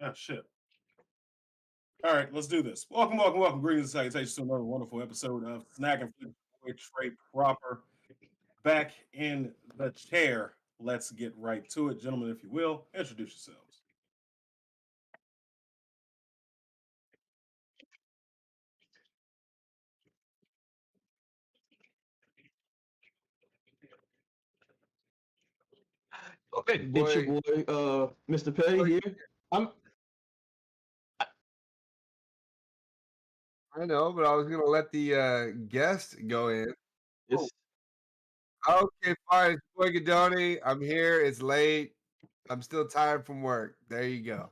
Oh shit. All right, let's do this. Welcome, welcome, welcome. Greetings and salutations to another wonderful episode of Snack and Flick with Trey Proper. Back in the chair. Let's get right to it. Gentlemen, if you will, introduce yourselves. Okay, it's your Boy, boy, Mr. Petty boy, here. I'm I know, but I was gonna let the guest go in. Oh, it's Okay, fine. It's Boy Gadoni. I'm here. It's late. I'm still tired from work. There you go.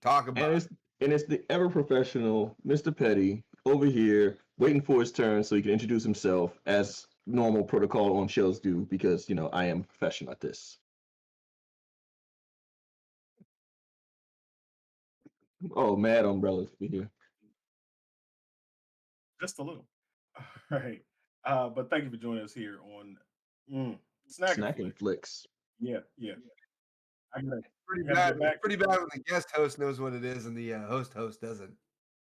Talk and about it's and it's the ever professional Mr. Petty over here waiting for his turn so he can introduce himself as normal protocol on shows do because I am a professional at this. Oh, mad umbrellas over here. just a little. All right. But thank you for joining us here on Snack and Snacking Flick. flicks. Yeah. I gotta, it. Pretty I gotta bad. get It's back. pretty bad when the guest host knows what it is and the host doesn't.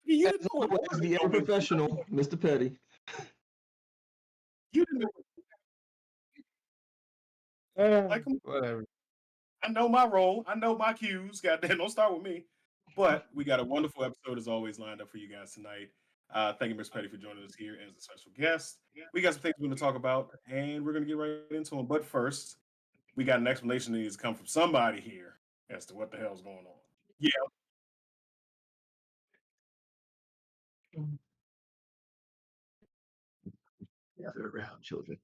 You As didn't know what it always, was the ever until professional Mr. Petty. you didn't know. Like, come Whatever. I know my role. I know my cues. Goddamn, don't start with me. But we got a wonderful episode as always lined up for you guys tonight. Thank you, Miss Petty, for joining us here as a special guest. We got some things we're going to talk about, and we're going to get right into them. But first, we got an explanation that needs to come from somebody here as to what the hell's going on. Yeah, Gather around, children.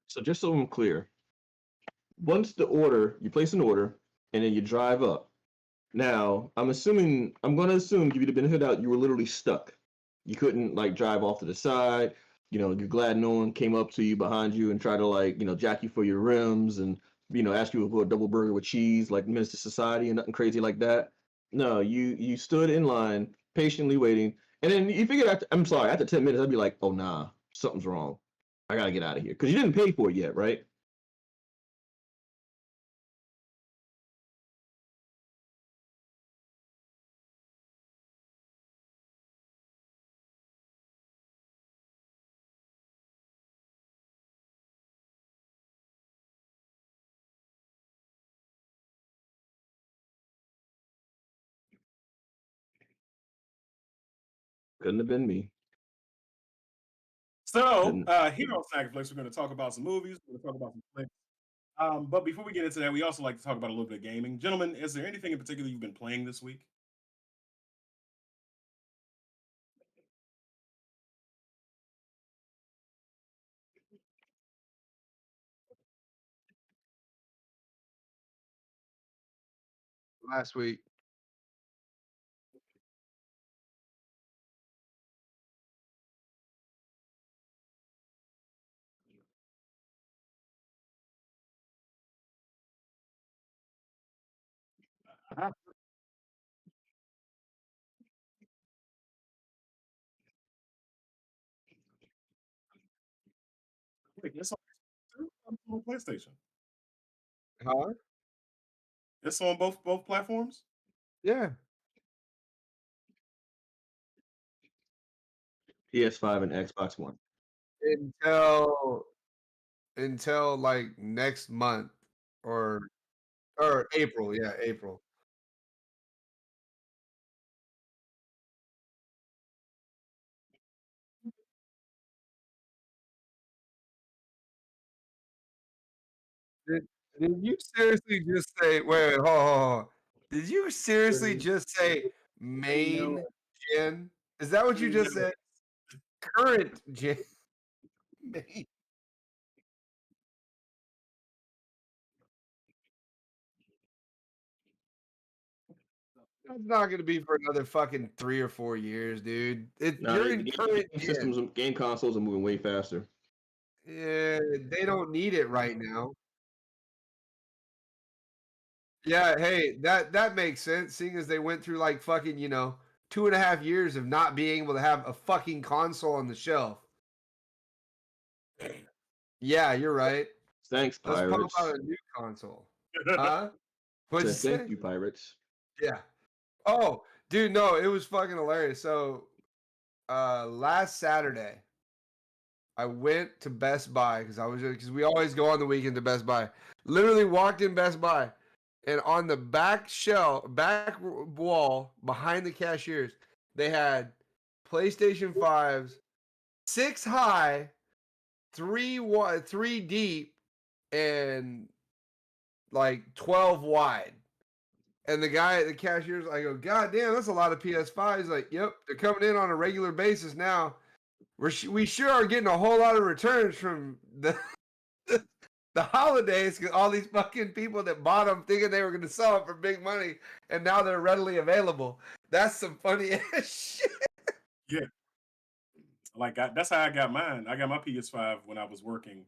So just so I'm clear, once you place an order, and then you drive up. Now, I'm going to assume, give you the benefit of the doubt, you were literally stuck. You couldn't like drive off to the side. You're glad no one came up to you behind you and tried to jack you for your rims and, ask you for a double burger with cheese, like Minister Society and nothing crazy like that. No, you stood in line, patiently waiting. And then you figured out, I'm sorry, after 10 minutes, I'd be like, oh, nah, something's wrong. I got to get out of here. Because you didn't pay for it yet, right? Couldn't have been me. So Couldn't. here on Snack Flicks, we're going to talk about some movies. We're going to talk about some flicks. But before we get into that, we also like to talk about a little bit of gaming. Gentlemen, is there anything in particular you've been playing this week? Last week. Wait, it's on PlayStation. Huh? It's on both platforms. Yeah. PS5 and Xbox One. Until until like next month or April. Yeah, April. Did you seriously just say? Wait, hold on, hold on. Did you seriously just say main gen? Is that what you just said? Current gen. Main. That's not gonna be for another fucking 3 or 4 years, dude. Nah, You're the in game current systems, gen. game consoles are moving way faster. Yeah, they don't need it right now. Yeah, hey, that makes sense, seeing as they went through like fucking, 2.5 years of not being able to have a fucking console on the shelf. Yeah, you're right. Thanks, Let's pump pirates. out a new console. Huh? What'd you Thank say? you, pirates. Yeah. Oh, dude, no, it was fucking hilarious. So, last Saturday, I went to Best Buy because we always go on the weekend to Best Buy. Literally walked in Best Buy, and on the back wall behind the cashiers, they had PlayStation 5s, 6 high, 3 deep, and like 12 wide. And the guy at the cashier's, I go, God damn, that's a lot of PS5s. He's like, yep, they're coming in on a regular basis now. We sure are getting a whole lot of returns from the the holidays because all these fucking people that bought them thinking they were going to sell them for big money, and now they're readily available. That's some funny ass shit. Yeah, like that's how I got mine. I got my PS5 when I was working,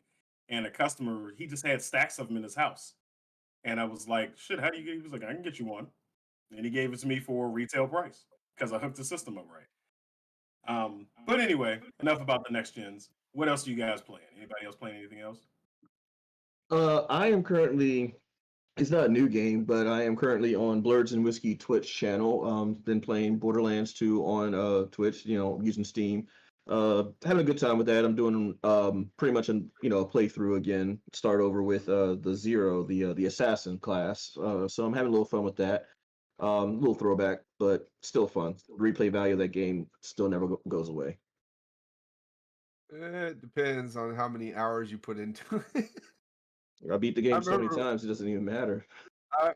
and a customer he just had stacks of them in his house, and I was like, "Shit, how do you get?" He was like, "I can get you one," and he gave it to me for a retail price because I hooked the system up right. But anyway, enough about the next gens. What else are you guys playing? Anybody else playing anything else? I am currently. It's not a new game, but I am currently on Blurs and Whiskey Twitch channel. Been playing Borderlands 2 on Twitch. Using Steam. Having a good time with that. I'm doing pretty much a playthrough again. Start over with the Zero, the assassin class. So I'm having a little fun with that. Little throwback, but still fun. Replay value of that game still never goes away. It depends on how many hours you put into it. I beat the I game so many remember times it doesn't even matter.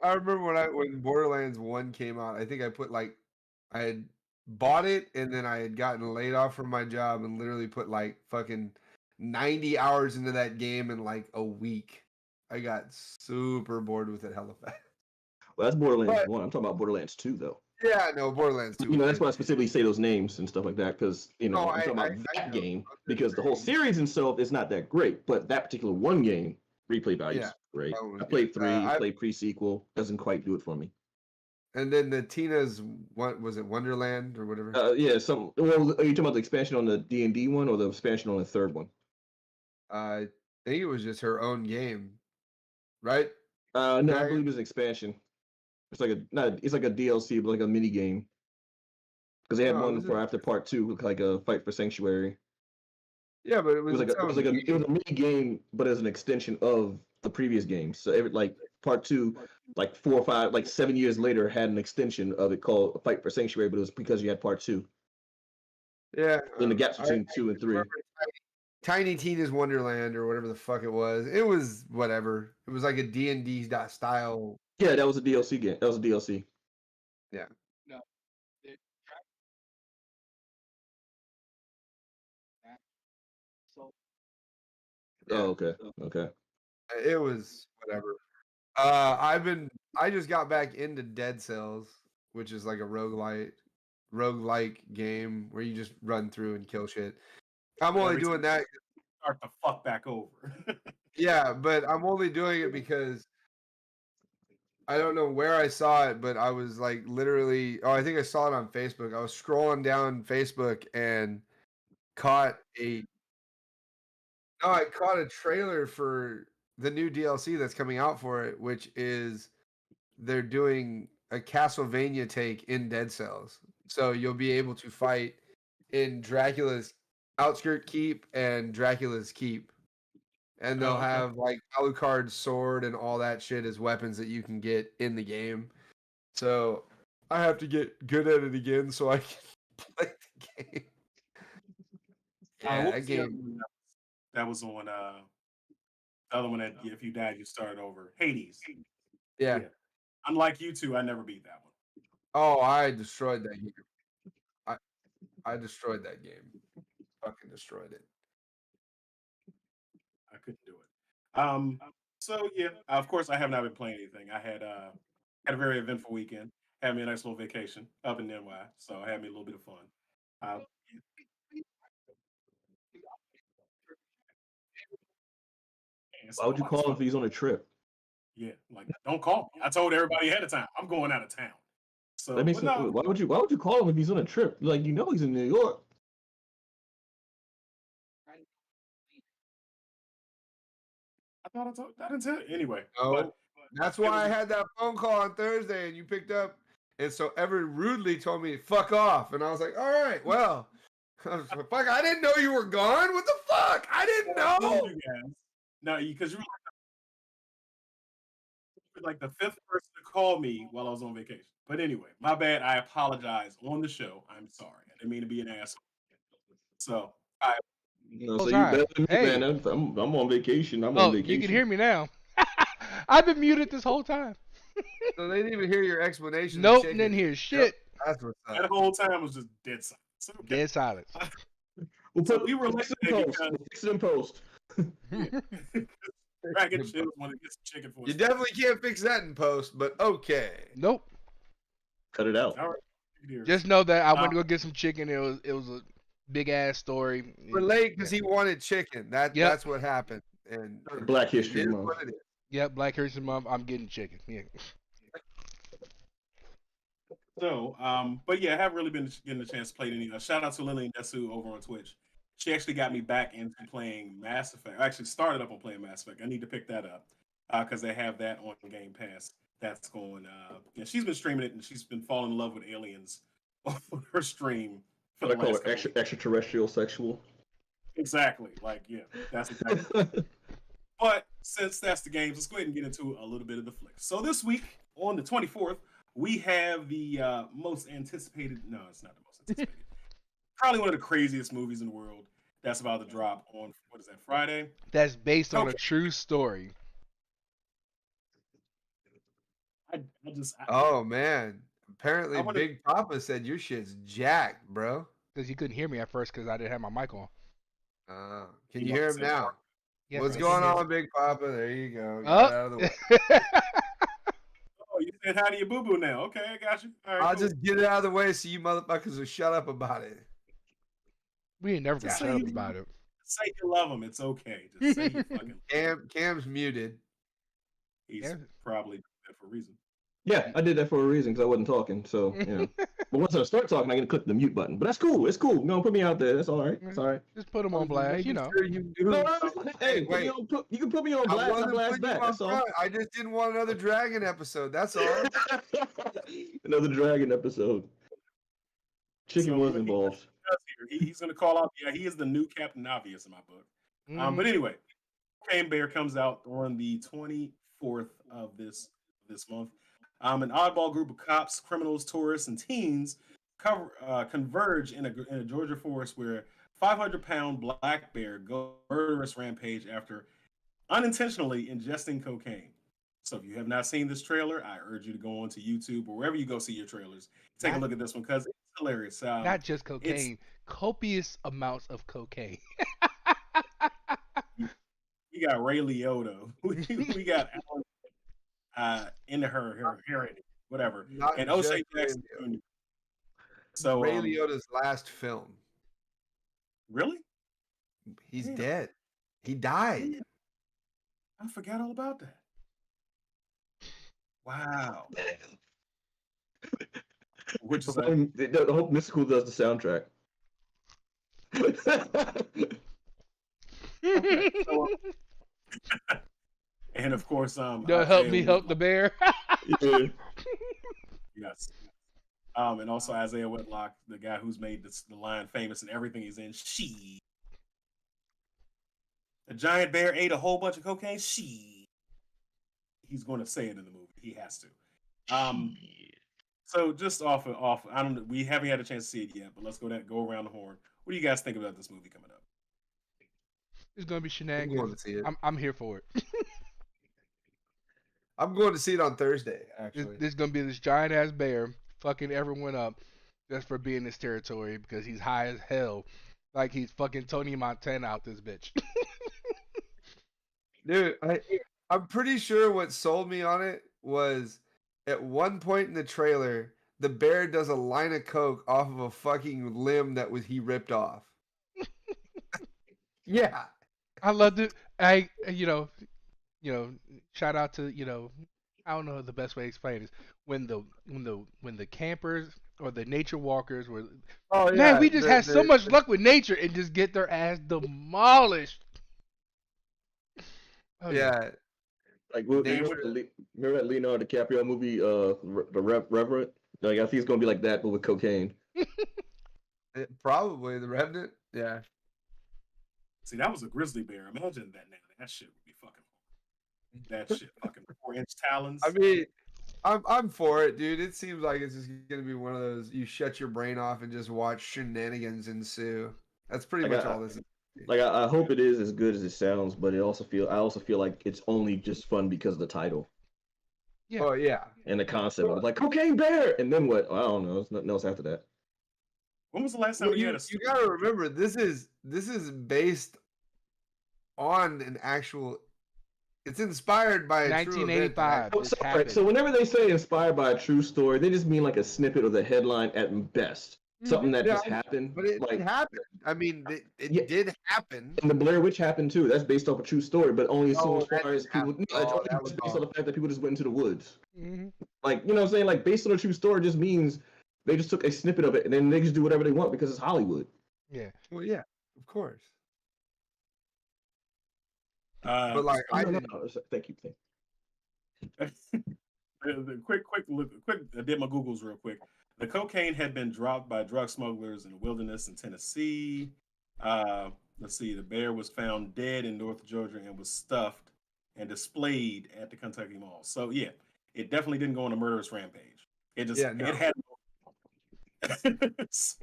I remember when Borderlands 1 came out, I think I had bought it and then I had gotten laid off from my job and literally put like fucking 90 hours into that game in like a week. I got super bored with it hella fast. Well, that's Borderlands But 1. I'm talking about Borderlands 2 though. yeah, no, Borderlands 2 was That's good. why I specifically say those names and stuff like that because No, I'm talking about I that know. game I'm just because the whole saying, series itself is not that great, but that particular one game replay value yeah, is great. that one was I good. played 3, played pre-sequel, doesn't quite do it for me. And then the Tina's, what was it, Wonderland or whatever? Yeah, well, are you talking about the expansion on the D&D one or the expansion on the third one? I think it was just her own game, right? No, I Dragon? believe it's an expansion. It's like it's like a DLC, but like a mini game. Because they had No, it one was for after part 2, like a Fight for Sanctuary. yeah, but it It was was like its a, it was own like a, game. it was a mini game, but as an extension of the previous game. So like part 2, like 4 or 5, like 7 years later, had an extension of it called Fight for Sanctuary, but it was because you had part 2. Yeah, Then the gaps I between 2 and 3. remember Tiny Tina's Wonderland or whatever the fuck it was. It was whatever. It was like a D&D style. Yeah, that was a DLC game. That was a DLC. Yeah. Oh, Yeah. okay, okay. It was whatever. I just got back into Dead Cells, which is like a roguelike game where you just run through and kill shit. I'm only Every doing time that. start the fuck back over. Yeah, but I'm only doing it because I don't know where I saw it, but I was like literally, oh, I think I saw it on Facebook. I was scrolling down Facebook and caught a no, I caught a trailer for the new DLC that's coming out for it, which is they're doing a Castlevania take in Dead Cells. So you'll be able to fight in Dracula's Outskirt Keep and Dracula's Keep. And they'll Oh, okay. have like Alucard's sword and all that shit as weapons that you can get in the game. So I have to get good at it again so I can play the game. Yeah, What that was the other game. one that was on The other one that if you died, you started over. Hades. Yeah. Unlike you two, I never beat that one. Oh, I destroyed that game. I destroyed that game. Fucking destroyed it. I couldn't do it. So yeah, of course I have not been playing anything. I had a very eventful weekend. Had me a nice little vacation up in NY, so I had me a little bit of fun. Uh, and Why so would you I was call him fun. if he's on a trip? Yeah, like don't call me. I told everybody ahead of time I'm going out of town. That So, makes but sense. no, Why would you call him if he's on a trip? Like he's in New York. I didn't tell you anyway. No, But that's it why was I had that phone call on Thursday and you picked up. And so Everett rudely told me, fuck off. And I was like, all right, well, fuck, I didn't know you were gone. What the fuck? I didn't I told know. you guys. No, because you were like the fifth person to call me while I was on vacation. But anyway, my bad. I apologize on the show. I'm sorry. I didn't mean to be an asshole. So I No, Whole so you time. better than me, Hey. man. I'm on vacation. I'm on Oh, you can vacation. hear me now. I've been muted this whole time. So they didn't even hear your explanation. Nope, of chicken. didn't hear shit. That's what's that up. whole time was just dead silence. Okay. Dead silence. So we were fix late it in today post. because We'll fix it in post. Dragon Chills wanted to get some chicken for us. You definitely can't fix that in post, but okay. Nope. Cut it out. All right. Dear. Just know that I went to go get some chicken. It was a big ass story. We're late because he wanted chicken. Yep. That's what happened. And Black it History is Month. what it is. Yep, Black History Month. I'm getting chicken. Yeah. So, but yeah, I haven't really been getting a chance to play any. Shout out to Lillian Desu over on Twitch. She actually got me back into playing Mass Effect. I actually started up on playing Mass Effect. I need to pick that up because they have that on Game Pass. That's going. Yeah, she's been streaming it and she's been falling in love with aliens on her stream for What I the call last it couple. extraterrestrial sexual. Exactly. Like, yeah, that's exactly. But since that's the games, let's go ahead and get into a little bit of the flicks. So this week on the 24th, we have the most anticipated. No, it's not the most anticipated. Probably one of the craziest movies in the world. That's about to drop on what is that, Friday? That's based on a Okay. true story. I Oh man. Apparently I wanna- Big Papa said your shit's jacked, bro. Because he couldn't hear me at first because I didn't have my mic on. Can He you hear wants him to say now? Yes, What's I going can on, Big Papa? There you go. hear. Get out of the way. Oh, you said hi to your boo boo now. Okay, I got you. All right, I'll cool. just get it out of the way so you motherfuckers will shut up about it. We ain't never gonna Just shut say up you- about it. Say you love him. It's okay. Just say you fucking. Cam's muted. He's Yeah. probably doing that for a reason. Yeah, I did that for a reason because I wasn't talking. So but once I start talking, I can click the mute button. But that's cool. It's cool. No, put me out there. That's all right. It's all right. Just put him on blast, you Making know. sure you do No, something. hey, wait. you can put me on I blast. I wasn't blast putting you back. on That's all. front. I just didn't want another Dragon episode. That's all. Another dragon episode. Chicken So, was he- involved. He's going to call out. Yeah, he is the new Captain Obvious in my book. Mhm. But anyway, Cocaine Bear comes out on the 24th of this month. An oddball group of cops, criminals, tourists, and teens converge in a Georgia forest where 500-pound black bear goes murderous rampage after unintentionally ingesting cocaine. So if you have not seen this trailer, I urge you to go onto YouTube or wherever you go see your trailers. Take a Not- look at this one because it's hilarious. Not just cocaine, copious amounts of cocaine. We got Ray Liotta. We got Alan in her hearing, whatever, Not and just O'Shea Jackson Ray Jr. So Ray Liotta's last film. really, He's Yeah. dead. He died. Yeah. I forgot all about that. Wow. Which is like, The whole Mystical does the soundtrack. and of course, Don't help me Isaiah help the bear. Yeah. Yes. And also Isaiah Whitlock, the guy who's made the line famous and everything he's in. She. The giant bear ate a whole bunch of cocaine. She. He's going to say it in the movie. He has to. So just off. I don't know. We haven't had a chance to see it yet, but let's go around the horn. What do you guys think about this movie coming up? It's gonna be I'm going shenanigans. to see it. I'm here for it. I'm going to see it on Thursday, actually. There's gonna be this giant ass bear fucking everyone up just for being in this territory because he's high as hell, like he's fucking Tony Montana out this bitch. Dude, I'm pretty sure what sold me on it was at one point in the trailer, the bear does a line of coke off of a fucking limb that was he ripped off. Yeah. I loved it. Shout out to I don't know the best way to explain this. When the campers or the nature walkers were, Oh man, we just had so much luck with nature and just get their ass demolished. Oh, yeah. Like, Nature- remember that Leonardo DiCaprio movie, The Reverend? Like, I think it's gonna be like that, but with cocaine. Probably the Revenant. Yeah. See, that was a grizzly bear. Imagine that now. That shit would be fucking. That shit fucking 4-inch talons. I mean, I'm for it, dude. It seems like it's just gonna be one of those you shut your brain off and just watch shenanigans ensue. That's pretty Like, much all this is. Like, I hope it is as good as it sounds, but I also feel like it's only just fun because of the title Yeah. Oh yeah. and the concept of like cocaine bear, and then what? I don't know. There's nothing else after that. When was the last time Well, you you had a? you gotta remember this is based on an actual. It's inspired by a true event. 1985. Oh, This so, right, happened. so whenever they say inspired by a true story, they just mean like a snippet of the headline at best. Something that Yeah, just happened. But it like, happened. I mean, it Yeah. did happen. and the Blair Witch happened too. That's based off a true story, but only so Oh, as that far as didn't people. happen. No, it's Oh, only that was based on the fact that people just went into the woods. Mhm. Like, you know what I'm saying? Like, based on a true story just means they just took a snippet of it and then they just do whatever they want because it's Hollywood. Yeah. Well, yeah, of course. Uh, But like, I No, didn't. Thank you. the quick. I did my Googles real quick. The cocaine had been dropped by drug smugglers in the wilderness in Tennessee. Let's see. The bear was found dead in North Georgia and was stuffed and displayed at the Kentucky Mall. So yeah, it definitely didn't go on a murderous rampage. It just Yeah, no. it had.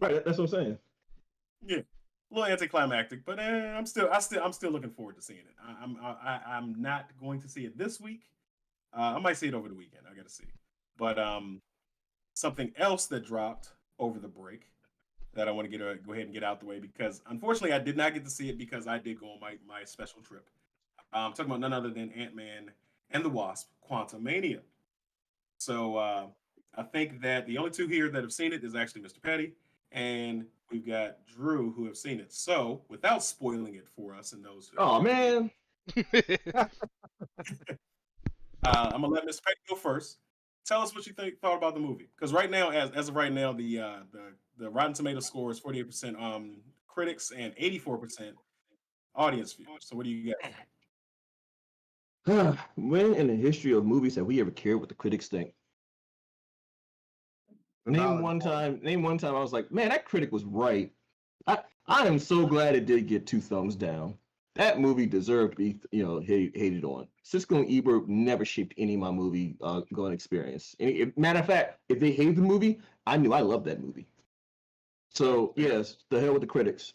Right, that's what I'm saying. Yeah, a little anticlimactic, but I'm still looking forward to seeing it. I'm not going to see it this week. I might see it over the weekend. I got to see. But something else that dropped over the break that I want to go ahead and get out the way because unfortunately I did not get to see it because I did go on my special trip. I'm talking about none other than Ant-Man and the Wasp: Quantumania. So I think that the only two here that have seen it is actually Mr. Petty, and we've got Drew who have seen it. So without spoiling it for us and those who Oh man. I'm gonna let Mr. Petty go first. Tell us what you thought about the movie, because right now, as of right now, the Rotten Tomato score is 48% critics and 84% audience views. So what do you got? When in the history of movies have we ever cared what the critics think? Name one time I was like, man, that critic was right. I am so glad it did get 2 thumbs down. That movie deserved to be, hated on. Siskel and Ebert never shaped any of my movie going experience. Matter of fact, if they hated the movie, I knew I loved that movie. So yes, the hell with the critics.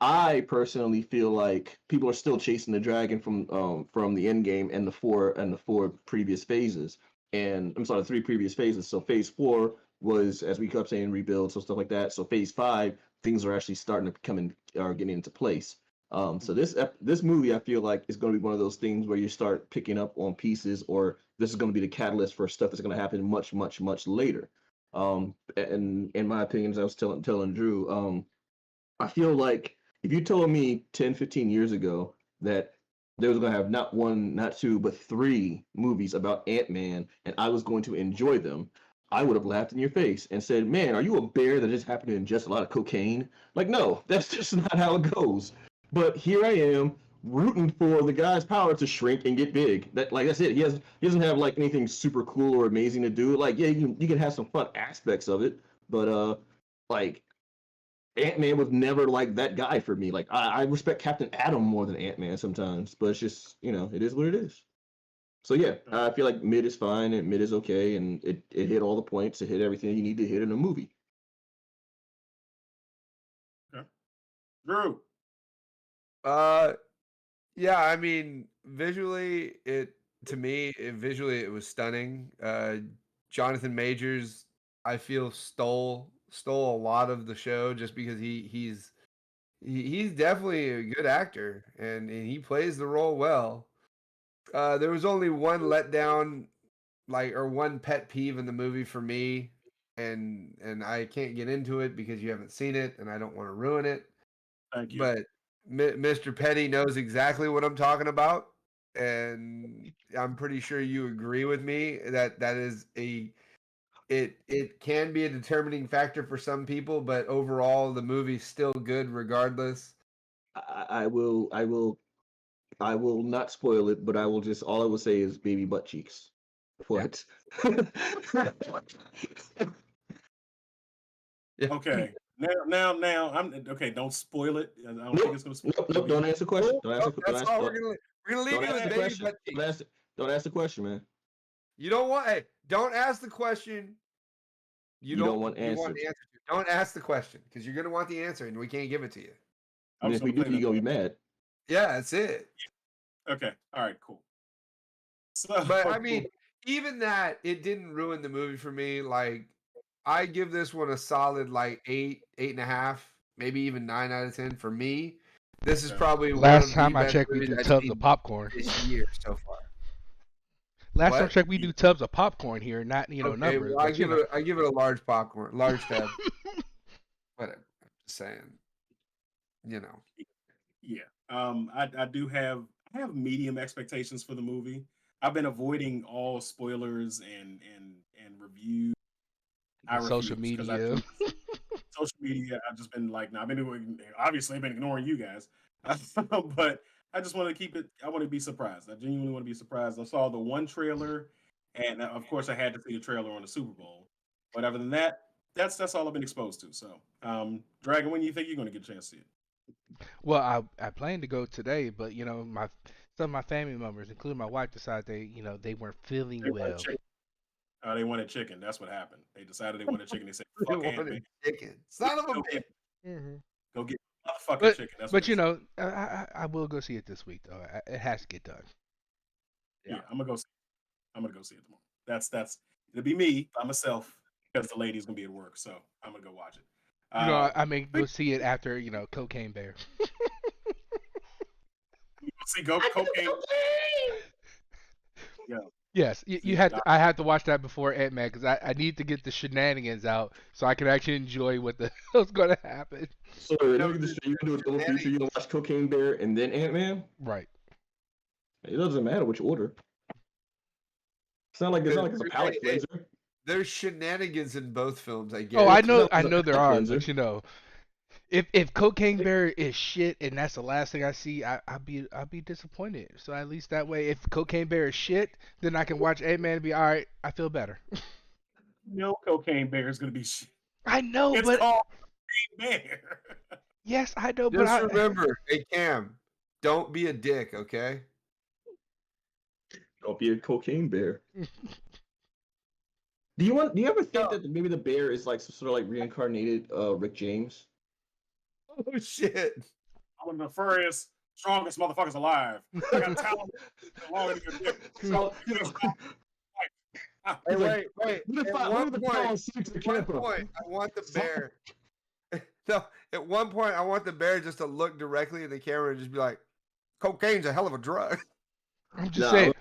I personally feel like people are still chasing the dragon from the end game and the four previous phases. And I'm sorry, the 3 previous phases. So phase 4 was, as we kept saying, rebuild, so stuff like that. So phase 5, things are actually starting to getting into place. So this movie, I feel like, is going to be one of those things where you start picking up on pieces, or this is going to be the catalyst for stuff that's going to happen much, much, much later. And in my opinion, as I was telling Drew, I feel like if you told me 10, 15 years ago that there was going to have not 1, not 2, but 3 movies about Ant-Man, and I was going to enjoy them, I would have laughed in your face and said, man, are you a bear that just happened to ingest a lot of cocaine? Like, no, that's just not how it goes. But here I am rooting for the guy's power to shrink and get big. That's it. He doesn't have like anything super cool or amazing to do. Like, yeah, you can have some fun aspects of it, but like Ant-Man was never like that guy for me. Like I respect Captain Atom more than Ant-Man sometimes, but it's just, it is what it is. So yeah, I feel like mid is fine and mid is okay, and it hit all the points, it hit everything you need to hit in a movie. Okay. Drew. Yeah, I mean, visually, it visually it was stunning. Jonathan Majors, I feel stole a lot of the show just because he's definitely a good actor and he plays the role well. There was only one letdown, or one pet peeve in the movie for me, and I can't get into it because you haven't seen it, and I don't want to ruin it. Thank you. But Mr. Petty knows exactly what I'm talking about, and I'm pretty sure you agree with me that is it can be a determining factor for some people, but overall the movie's still good regardless. I will not spoil it, but all I will say is baby butt cheeks. What? Yeah. Okay. Now, I'm okay. Don't spoil it. I don't think it's gonna spoil. Nope, don't answer the question. That's all we're gonna leave you with baby question. butt cheeks. Don't ask the question, man. You don't want. Hey, don't ask the question. You don't want the answers. answer to. Don't ask the question because you're gonna want the answer and we can't give it to you. And if we do, you're gonna be mad. Yeah, that's it. Okay. All right. Cool. So, But I mean, even that, it didn't ruin the movie for me. Like, I give this one a solid 8.5, maybe even 9 out of 10 for me. This is probably last time I checked, we do tubs of popcorn this year so far. Last time I checked, we do tubs of popcorn here, not numbers. Well, I give it a large tub. Whatever. I'm just saying. Yeah. I do have medium expectations for the movie. I've been avoiding all spoilers and reviews. Social media. Social media. I've just been like, I've been ignoring you guys, but I just want to keep it. I want to be surprised. I genuinely want to be surprised. I saw the one trailer, and of course, I had to see the trailer on the Super Bowl. But other than that, that's all I've been exposed to. So, Dragon, when do you think you're going to get a chance to see it? Well, I plan to go today, but some of my family members, including my wife, decided they weren't feeling well. They wanted chicken. That's what happened. They decided they wanted chicken. They said, They "Fuck wanted chicken." Son of a bitch. Go get motherfucking chicken. That's but I will go see it this week though. It has to get done. Yeah, I'm gonna go see it tomorrow. That's it'll be me by myself because the lady's gonna be at work, so I'm gonna go watch it. I may go see it after Cocaine Bear. See, Cocaine. Yeah. Yes, I had to watch that before Ant-Man because I need to get the shenanigans out so I can actually enjoy what the hell's going to happen. So you're gonna do a double feature. You're gonna watch Cocaine Bear and then Ant-Man. Right. It doesn't matter which order. It's not like it's a palate cleanser. There's shenanigans in both films. I guess. Oh, I know there are, but if Cocaine Bear is shit and that's the last thing I see, I'll be disappointed. So at least that way, if Cocaine Bear is shit, then I can watch Ant-Man and be all right. I feel better. No, Cocaine Bear is gonna be shit. I know, it's but called Cocaine Bear. Yes, I know, but remember, hey Cam, don't be a dick, okay? Don't be a Cocaine Bear. Do you ever think that maybe the bear is like some sort of like reincarnated Rick James? Oh shit! I'm one of the furriest, strongest motherfuckers alive. I got talent longer than your dick. So, hey, wait. At one point, I want the bear. No, at one point, I want the bear just to look directly at the camera and just be like, "Cocaine's a hell of a drug." I'm just saying.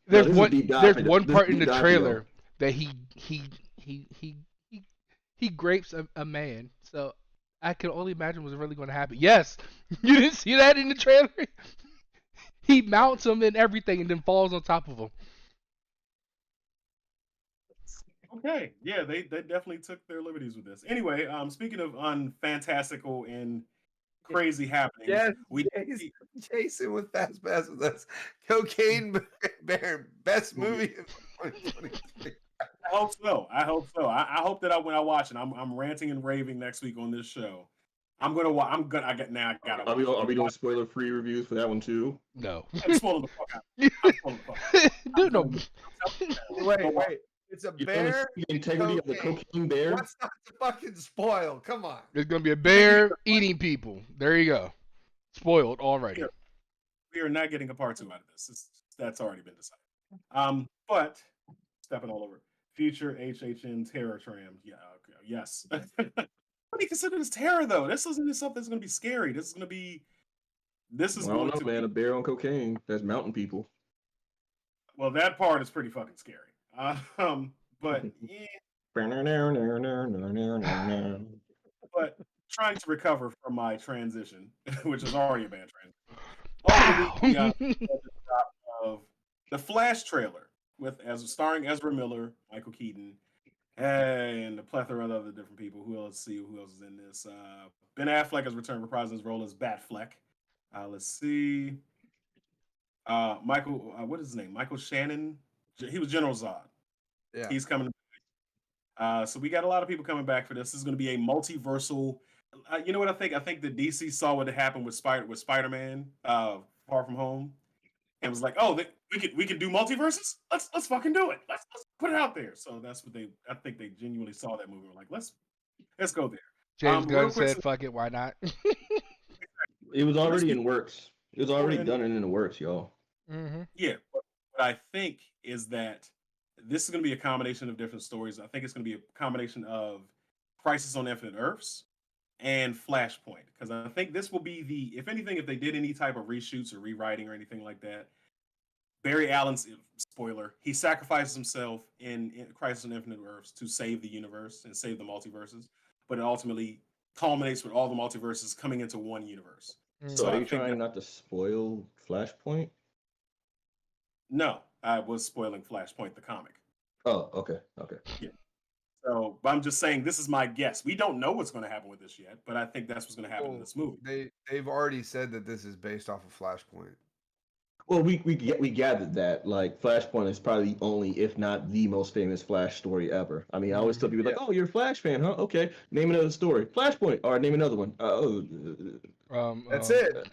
There's one part in the trailer that he grapes a man. So I can only imagine what's really going to happen. Yes, you didn't see that in the trailer. He mounts him and everything, and then falls on top of him. Okay, yeah, they definitely took their liberties with this. Anyway, speaking of unfantastical and crazy happenings, yes, Jason with Fast Pass with us. Cocaine Bear, best movie of 2023. I hope so. I hope that when I watch it, I'm ranting and raving next week on this show. I gotta. Are we doing spoiler-free reviews for that one too? No. Spoil the fuck out. Dude, no. Wait. It's a bear. The integrity of the Cocaine Bear. What's not to fucking spoil? Come on. There's gonna be a bear eating people. There you go. Spoiled already. We are not getting a part 2 out of this. That's already been decided. But stepping all over. Future HHN Terror Tram. Yeah, okay, yes. What do you consider this terror though? This isn't something that's gonna be scary. This is I don't going know, to man. be A bear on cocaine. That's mountain people. well, that part is pretty fucking scary. But yeah, but trying to recover from my transition, which is already a bad transition. Over the week, we got the drop of the Flash trailer starring Ezra Miller, Michael Keaton, and a plethora of other different people. Who else is in this? Ben Affleck has returned reprising his role as Batfleck. Let's see. Michael, what is his name? Michael Shannon. He was General Zod. Yeah. He's coming. So we got a lot of people coming back for this. This is going to be a multiversal. You know what I think? I think the DC saw what had happened with Spider-Man, Far From Home, and was like, "Oh, we can do multiverses. Let's fucking do it. Let's put it out there." So that's what I think they genuinely saw that movie. Were like, let's go there. James Gunn real quick, said, "Fuck it, why not?" It was already in works. It was already and- done and in the works, y'all. Mm-hmm. Yeah, what I think is that this is going to be a combination of different stories. I think it's going to be a combination of Crisis on Infinite Earths and Flashpoint, because I think this will be if anything, if they did any type of reshoots or rewriting or anything like that, Barry Allen's spoiler, he sacrifices himself in Crisis on Infinite Earths to save the universe and save the multiverses, but it ultimately culminates with all the multiverses coming into one universe. So I are you think trying not to spoil Flashpoint? No, I was spoiling Flashpoint, the comic. Oh, okay. So, but I'm just saying this is my guess. We don't know what's going to happen with this yet, but I think that's what's going to happen in Well, this movie. They've already said that this is based off of Flashpoint. Well, we gathered that like Flashpoint is probably the only, if not the most famous Flash story ever. I mean, I always tell people like, "Oh, you're a Flash fan, huh? Okay, name another story. Flashpoint, or name another one." That's it.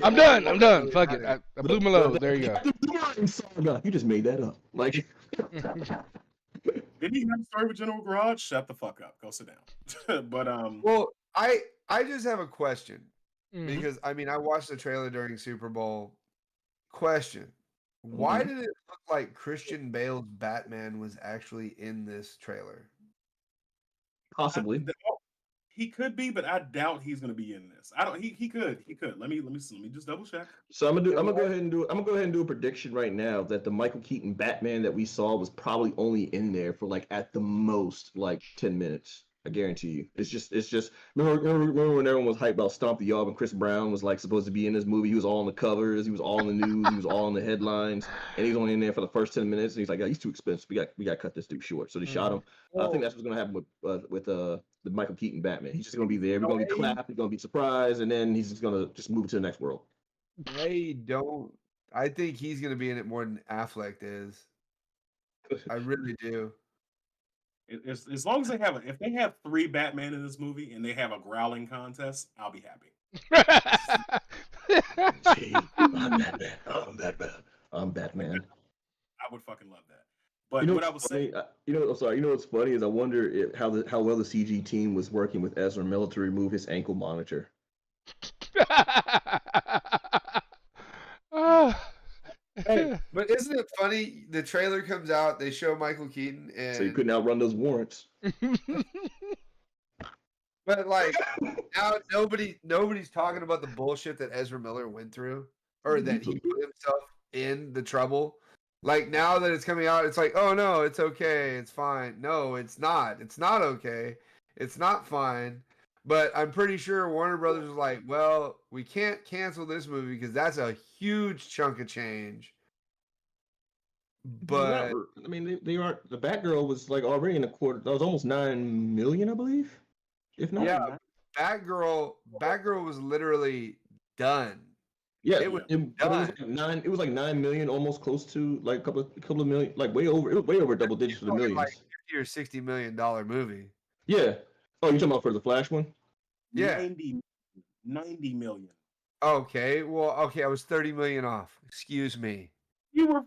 I'm done. Fuck it. I blew my load. There you go. Saga. You just made that up. Like, Didn't he have a story with General Garage? Shut the fuck up. Go sit down. But Well, I just have a question Mhm. because I mean I watched the trailer during Super Bowl. Question: why did it look like Christian Bale's Batman was actually in this trailer? possibly. He could be, but I doubt he's going to be in this. I don't. He could. Let me just double check. So I'm gonna go ahead and do a prediction right now that the Michael Keaton Batman that we saw was probably only in there for like at the most like 10 minutes. I guarantee you. It's just remember when everyone was hyped about Stomp the Yard and Chris Brown was like supposed to be in this movie. He was all on the covers, he was all in the news, he was all in the headlines, and he's only in there for the first 10 minutes. And he's like, "Yeah, he's too expensive. We got to cut this dude short." So they shot him. I think that's what's gonna happen with the Michael Keaton Batman. He's just gonna be there. We're gonna be clapped. He's gonna be surprised, and then he's just gonna move to the next world. I think he's gonna be in it more than Affleck is. I really do. As long as if they have 3 Batman in this movie and they have a growling contest, I'll be happy. Gee, I'm Batman. I'm Batman. I would fucking love that. But You know what I what's was saying, funny? I'm sorry. You know what's funny is I wonder how well the CG team was working with Ezra Miller to remove his ankle monitor. Hey, but isn't it funny? The trailer comes out, they show Michael Keaton, and So you couldn't outrun those warrants. but like now nobody's talking about the bullshit that Ezra Miller went through, or that he put himself in the trouble. Like now that it's coming out, it's like, oh no, it's okay, it's fine. No, it's not. It's not okay. It's not fine. But I'm pretty sure Warner Brothers was like, well, we can't cancel this movie because that's a huge chunk of change. But I mean, they aren't. The Batgirl was like already in a quarter. That was almost 9 million, I believe. If not, yeah, Batgirl was literally done. yeah, it was it was like 9 million, almost close to like a couple of million, like way over. It was way over double digits for the millions. Like $50 or $60 million movie. Yeah. Oh, you're talking about for the Flash one? Yeah. 90 million. Okay, well, I was 30 million off. Excuse me. You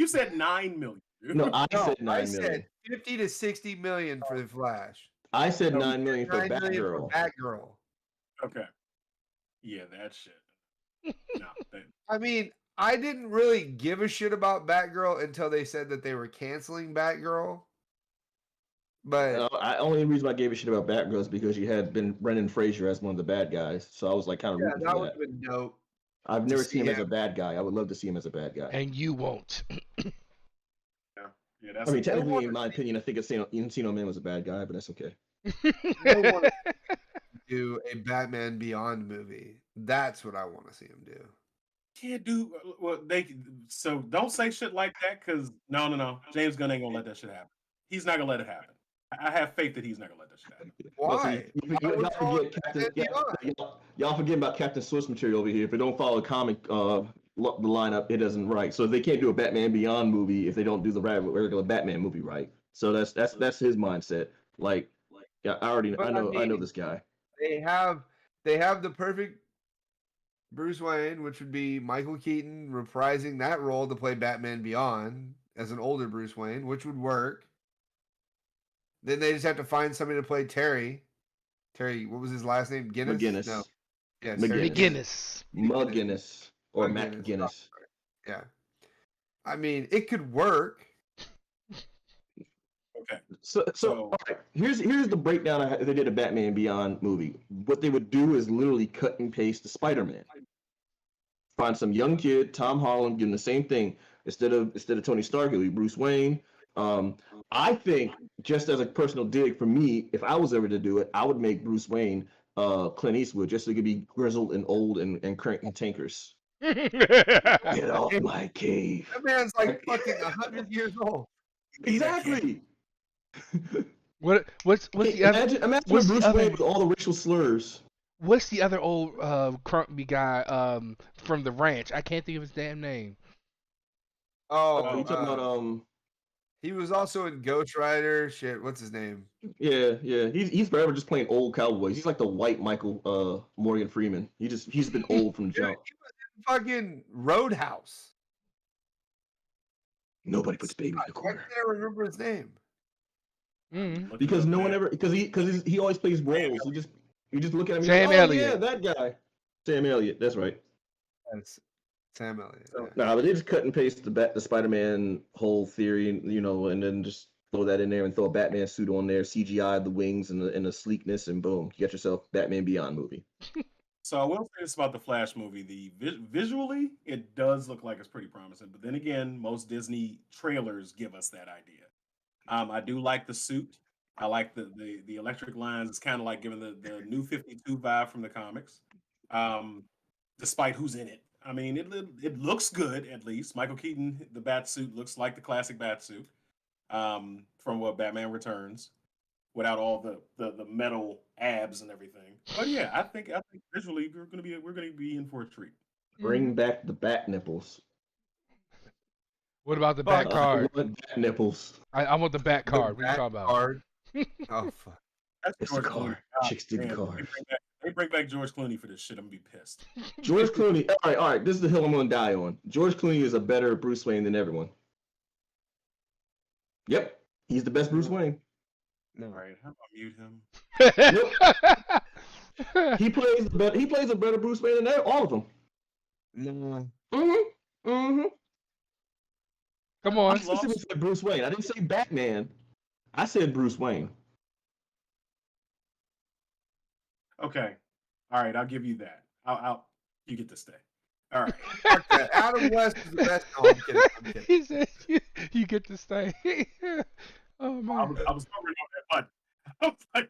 said 9 million. No, I said 9 million. Said 50 to 60 million for the Flash. I said 9 million for 9 million Batgirl. for Batgirl. Okay. Yeah, that shit. No, I mean, I didn't really give a shit about Batgirl until they said that they were canceling Batgirl. But only reason I gave a shit about Batgirl is because you had been Brendan Fraser as one of the bad guys, so I was like kind of rooting that for would that. have been dope. I've to never see seen him as him. a bad guy. I would love to see him as a bad guy. And you won't. yeah, that's I mean, a- technically, in my opinion, I think Encino Man was a bad guy, but that's okay. I want to do a Batman Beyond movie. That's what I want to see him do. Can't do well. So don't say shit like that because no. James Gunn ain't gonna let that shit happen. He's not gonna let it happen. I have faith that he's not gonna let that shit happen. Why? Y'all forget about Captain Source material over here. If they don't follow the comic the lineup, it isn't right. So they can't do a Batman Beyond movie if they don't do the regular Batman movie right. So that's his mindset. Like, yeah, I know this guy. They have the perfect Bruce Wayne, which would be Michael Keaton reprising that role to play Batman Beyond as an older Bruce Wayne, which would work. Then they just have to find somebody to play Terry. Terry, what was his last name? Guinness? McGinnis. No. Yeah, McGinnis. McGinnis. Or McGinnis. McGinnis. Yeah. I mean, it could work. Okay. So all right. Here's the breakdown of how they did a Batman Beyond movie. What they would do is literally cut and paste the Spider-Man. Find some young kid, Tom Holland, give him the same thing. Instead of Tony Stark, it'll be Bruce Wayne. I think, just as a personal dig for me, if I was ever to do it, I would make Bruce Wayne Clint Eastwood, just so he could be grizzled and old and tankers. Get off my cave. That man's like fucking 100 years old. Exactly. What's the other? Imagine what's Bruce the other- Wayne with all the racial slurs. What's the other old crumpy guy from the ranch? I can't think of his damn name. Oh, You talking about he was also in Ghost Rider. Shit, what's his name? Yeah. He's forever just playing old cowboys. He's like the white Michael Morgan Freeman. He's been old from the Dude, jump. he was in fucking Roadhouse. Nobody puts baby in the Why corner. can't I remember his name? Mm. Look Because it up, no one man. ever he always plays roles. You just look at him. Sam you're like, Elliott. Yeah, that guy. Sam Elliott. That's right. That's Sam Elliott. So- yeah. Nah, but they just cut and paste the Spider-Man whole theory, and then just throw that in there and throw a Batman suit on there, CGI the wings and the sleekness, and boom, you got yourself Batman Beyond movie. So I will say this about the Flash movie: visually, it does look like it's pretty promising. But then again, most Disney trailers give us that idea. I do like the suit. I like the electric lines. It's kind of like giving the New 52 vibe from the comics. Despite who's in it, I mean, it looks good at least. Michael Keaton, the bat suit looks like the classic bat suit from what Batman Returns, without all the metal abs and everything. But yeah, I think visually we're gonna be in for a treat. Bring back the bat nipples. What about the Fuck, back card? I want bat nipples. I want the back card. What are you Back talking about? card. Oh fuck. That's It's George the car. Clooney. God Chicks dig the damn, cars. They bring back George Clooney for this shit. I'm gonna be pissed. George Clooney. All right. This is the hill I'm gonna die on. George Clooney is a better Bruce Wayne than everyone. Yep, he's the best Bruce Wayne. All right, how about mute him? He plays a better Bruce Wayne than all of them. No. Come I on. specifically said Bruce Wayne. I didn't say Batman. I said Bruce Wayne. Okay, all right, I'll give you that. You get to stay. All right. Fuck that. Adam West is the best. No, I'm kidding. I'm kidding. He said you get to stay. Oh I man. was hovering on that button. I was like,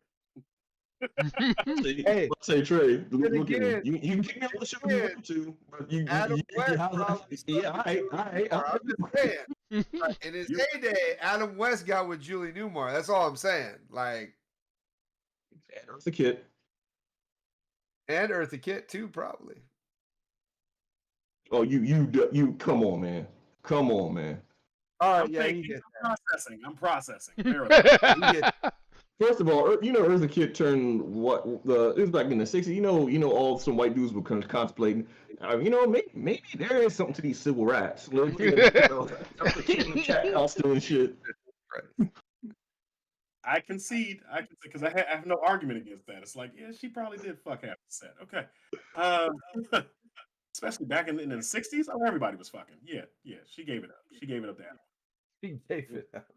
Hey, Say Trey. Look at again- me. You can kick me out of the show if you want to, but you Adam West. yeah, probably yeah, all right. I'm just saying. In his heyday, Adam West got with Julie Newmar. That's all I'm saying. Like, Eartha Kitt. and Eartha Kitt too, probably. Oh, you come on, man. Come on, man. All right, I'm yeah, thinking, you get I'm processing. There we go. First of all, Eartha Kitt turned it was back in the 60s. You know, all some white dudes were contemplating. Maybe there is something to these civil rights. Eartha Kitt in the chat house doing shit. I concede. Because I have no argument against that. It's like, yeah, she probably did fuck half the set. Okay. Especially back in the 60s. Oh, everybody was fucking. Yeah. She gave it up. She gave it up to Adam. He gave it up.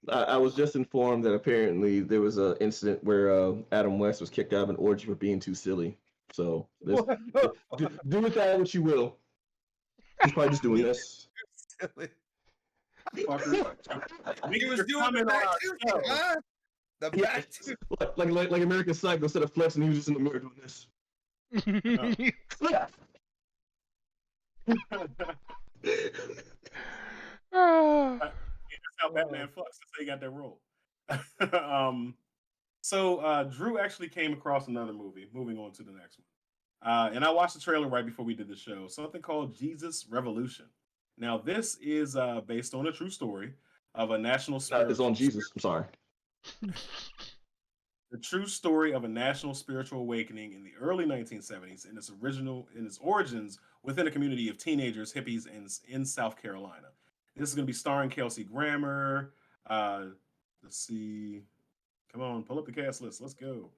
I was just informed that apparently there was an incident where Adam West was kicked out of an orgy for being too silly. So do with that what you will. He's probably just doing this. Silly. Fucker. He was Your doing the comment on back our tooth, show. huh? The back tooth. Like American Psycho, instead of flexing, he was just in the mirror doing this. Ah. That's how Batman fucks. That's how he got that role. So Drew actually came across another movie. Moving on to the next one, and I watched the trailer right before we did the show. Something called Jesus Revolution. Now this is based on a true story of a national. It's on Jesus. I'm sorry. The true story of a national spiritual awakening in the early 1970s, and its origins within a community of teenagers, hippies, in South Carolina. This is going to be starring Kelsey Grammer. Let's see. Come on, pull up the cast list. Let's go.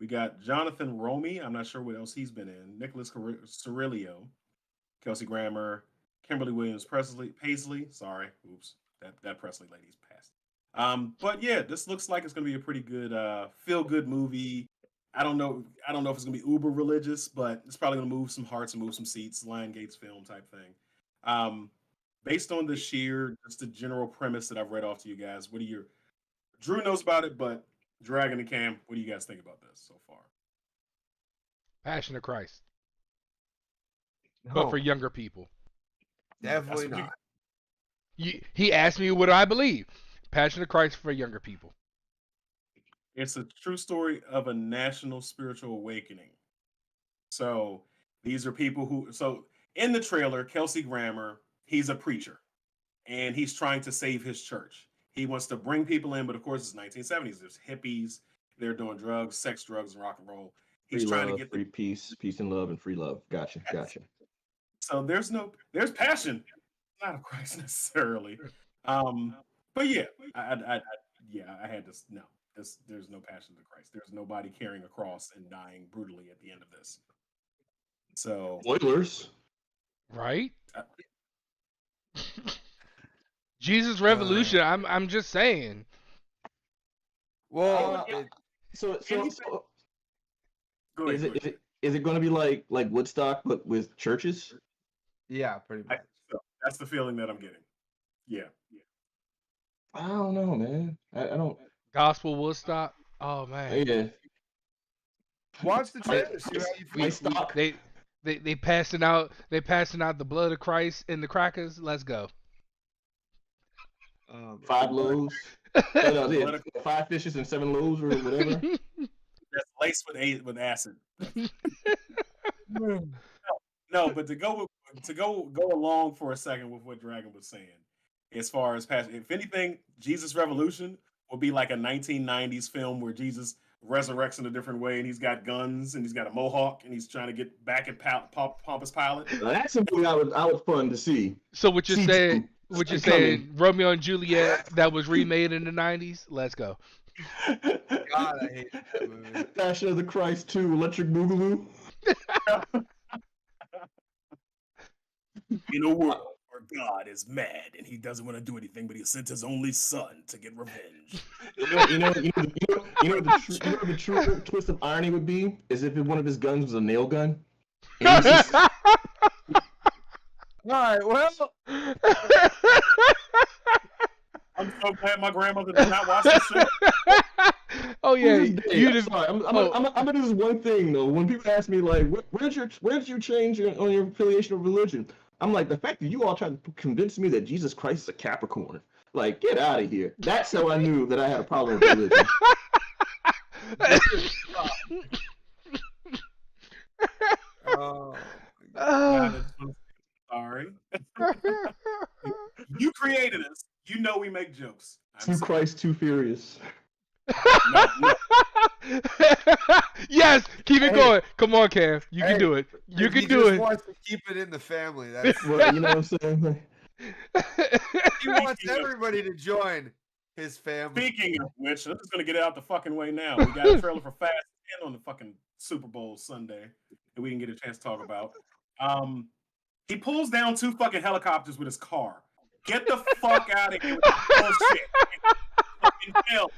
We got Jonathan Romy. I'm not sure what else he's been in. Nicholas Cirillo, Kelsey Grammer, Kimberly Williams Paisley. Sorry, oops, that Presley lady's passed. But yeah, this looks like it's going to be a pretty good feel-good movie. I don't know if it's going to be uber religious, but it's probably going to move some hearts and move some seats. Lion Gates film type thing. Based on just the general premise that I've read off to you guys, Drew knows about it, but Dragon and Cam, what do you guys think about this so far? Passion of Christ, but for younger people. Definitely not. He asked me what I believe. Passion of Christ for younger people. It's a true story of a national spiritual awakening. So these are people so in the trailer, Kelsey Grammer, he's a preacher and he's trying to save his church. He wants to bring people in, but of course it's 1970s. There's hippies, they're doing drugs, sex, drugs, and rock and roll. He's trying to get free peace and love and free love. Gotcha. So there's passion, not of Christ necessarily. But yeah, I had this. No, there's no passion to Christ. There's nobody carrying a cross and dying brutally at the end of this. So spoilers, right? Jesus Revolution. I'm just saying. Well, so go ahead, is it going to be like Woodstock but with churches? Yeah, pretty much. That's the feeling that I'm getting. Yeah. I don't know, man. I don't. Gospel Woodstock. Oh man. Yeah. Watch the trailer. See how you feel. They passing out the blood of Christ in the crackers. Let's go. 5 loaves. 5 fishes and 7 loaves or whatever. That's laced with acid. No, but to go along for a second with what Dragon was saying, as far as passion, if anything, Jesus Revolution will be like a 1990s film where Jesus resurrects in a different way, and he's got guns and he's got a mohawk and he's trying to get back at Pompous Pilate. That's something I would fun to see. So what you're saying? What you're saying? Romeo and Juliet that was remade in the 90s? Let's go. God, I hate that movie. Passion of the Christ 2, Electric Boogaloo. In a world where God is mad and he doesn't want to do anything, but he sent his only son to get revenge. You know the true twist of irony would be is if one of his guns was a nail gun. All right, well. I'm so glad my grandmother did not watch this show. Oh yeah, I'm gonna do this one thing though. When people ask me like, where did you change on your affiliation of religion? I'm like, the fact that you all tried to convince me that Jesus Christ is a Capricorn. Like, get out of here. That's how I knew that I had a problem with religion. Sorry. You created us. You know we make jokes. Too Christ, too furious. No. Yes, keep it going. Come on, Cam. You can do it. You can do it. He wants to keep it in the family. That's well, you know what I'm saying? He wants everybody to join. his family. Speaking of which, I'm just gonna get it out the fucking way now. We got a trailer for Fast 10 on the fucking Super Bowl Sunday that we can get a chance to talk about. He pulls down 2 fucking helicopters with his car. Get the fuck out of here with this bullshit. Fucking hell.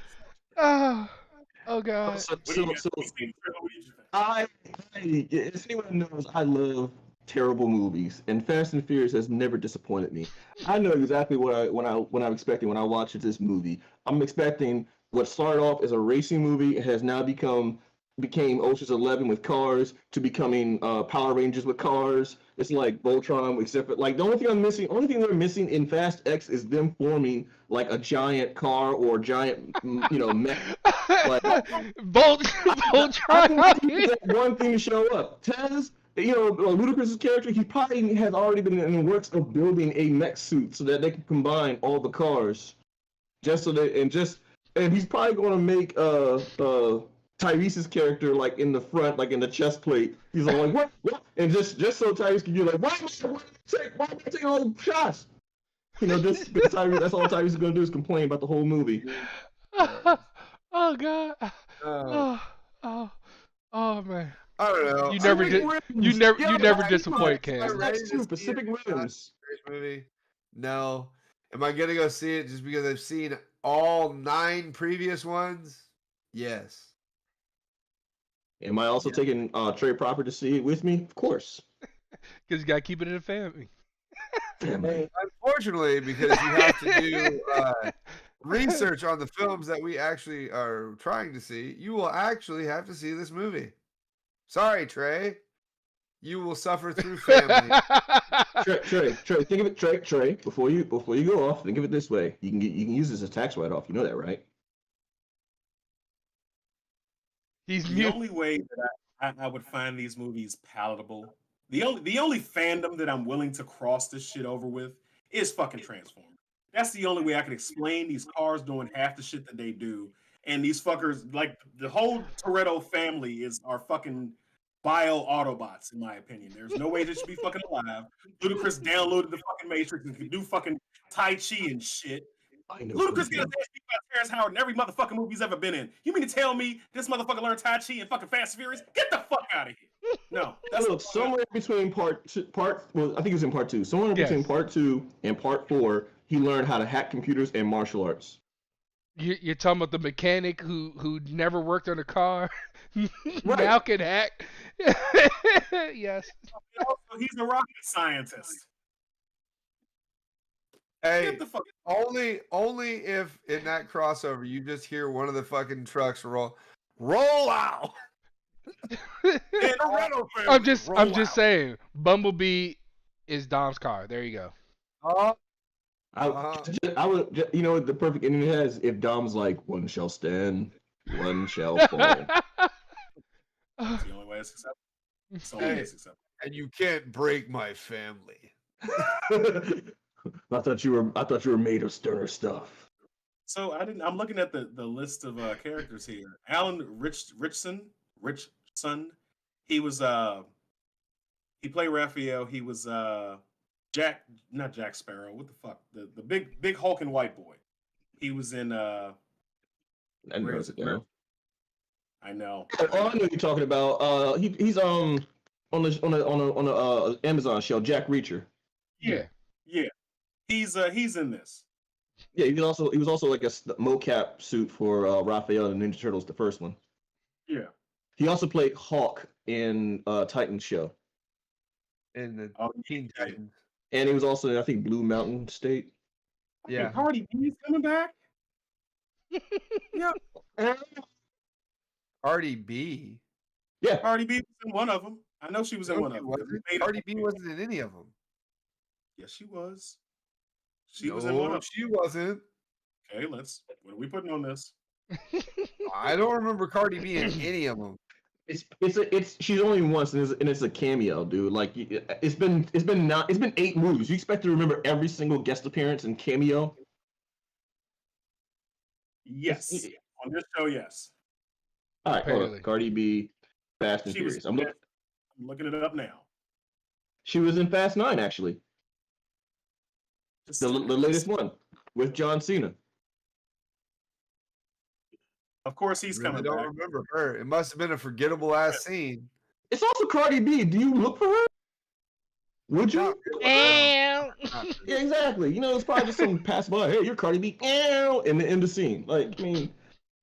Oh God. What do you got? You seen the trailer? What did you think? If anyone knows, I love terrible movies, and Fast and Furious has never disappointed me. I know exactly what I'm expecting when I watch this movie. I'm expecting what started off as a racing movie and has now became Ocean's 11 with cars to becoming Power Rangers with cars. It's like Voltron, except for like the only thing they're missing in Fast X is them forming like a giant car or giant, mech. Like, Voltron. I think that one thing to show up. Tez, Ludacris's character, he probably has already been in the works of building a mech suit so that they can combine all the cars. And he's probably going to make Tyrese's character like in the front, like in the chest plate. He's all like, what? And just so Tyrese can be like, why am I taking all the shots? Just because Tyrese, that's all Tyrese is going to do is complain about the whole movie. Oh God. Oh man. I don't know. You never disappoint, Cam. Pacific Rims movie. No. Am I gonna go see it just because I've seen all 9 previous ones? Yes. Am I also taking Trey Proper to see it with me? Of course. Because you gotta keep it in the family. Unfortunately, because you have to do research on the films that we actually are trying to see, you will actually have to see this movie. Sorry, Trey. You will suffer through family. Trey, think of it, Trey. Before you go off, think of it this way: you can use this as a tax write-off. You know that, right? The only way that I would find these movies palatable, the only fandom that I'm willing to cross this shit over with is fucking Transformers. That's the only way I can explain these cars doing half the shit that they do, and these fuckers, like the whole Toretto family, are fucking bio Autobots, in my opinion. There's no way they should be fucking alive. Ludacris downloaded the fucking Matrix and could do fucking Tai Chi and shit. Ludacris gets his ass beat by Terrence Howard in every motherfucking movie he's ever been in. You mean to tell me this motherfucker learned Tai Chi and fucking Fast and Furious? Get the fuck out of here. No. Somewhere between I think it was in part 2. Somewhere between part 2 and part 4, he learned how to hack computers and martial arts. You're talking about the mechanic who never worked on a car, now can hack. Yes. Also, he's a rocket scientist. Hey, only if in that crossover you just hear one of the fucking trucks roll out. I'm just saying, Bumblebee is Dom's car. There you go. I would, the perfect ending it has if Dom's like, one shall stand, one shall fall. That's the only way it's acceptable. It's the only way it's acceptable. And you can't break my family. I thought you were made of sterner stuff. So I'm looking at the list of characters here. Alan Richson. He was he played Raphael. He was not Jack Sparrow. What the fuck? The big hulking white boy. He was in I know. I know. Oh, I know you're talking about. He's on the Amazon show, Jack Reacher. Yeah. He's in this. Yeah, he was also like a mocap suit for Raphael and Ninja Turtles, the first one. Yeah. He also played Hawk in Titans show. In the Teen Titans. And he was also in, I think, Blue Mountain State. Yeah. Cardi B's coming back? Yeah. Cardi B? Yeah. Cardi B was in one of them. I know she was in one of them. Cardi B wasn't in any of them. Yes, she was. She was in one of them. She wasn't. Okay, what are we putting on this? I don't remember Cardi B in any of them. She's only once, and it's a cameo, dude. Like it's been 8 movies. You expect to remember every single guest appearance and cameo? Yes, on this show, yes. All right, hold on. Cardi B, Fast and Furious. I'm looking it up now. She was in Fast 9, actually. The latest one with John Cena. Of course, he's I really coming don't back. remember her. It must have been a forgettable ass scene. It's also Cardi B. Do you look for her? Would you? Not really, Ow. not really. Yeah, exactly. You know, it's probably just some pass by. Hey, you're Cardi B. Ow, and the end of scene. Like, I mean,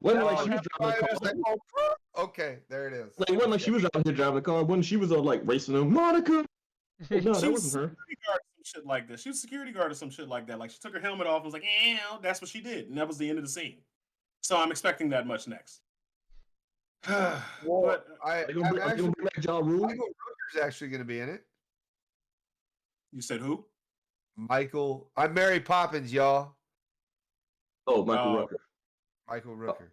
wasn't like she was driving a car. Okay, there it is. Like, it wasn't like she was out here driving a car. When she was like racing them, Monica. Oh, no, She that was wasn't her. security guard or some shit like that. She was security guard or some shit like that. Like she took her helmet off and was like, "Ew," that's what she did, and that was the end of the scene. So I'm expecting that much next. Well, But Are they gonna I'm bring actually, back Ja Rule? Michael Rooker's actually going to be in it. you said who? Michael, I'm Mary Poppins, y'all. Oh, Michael Oh. Rucker. Michael Rooker.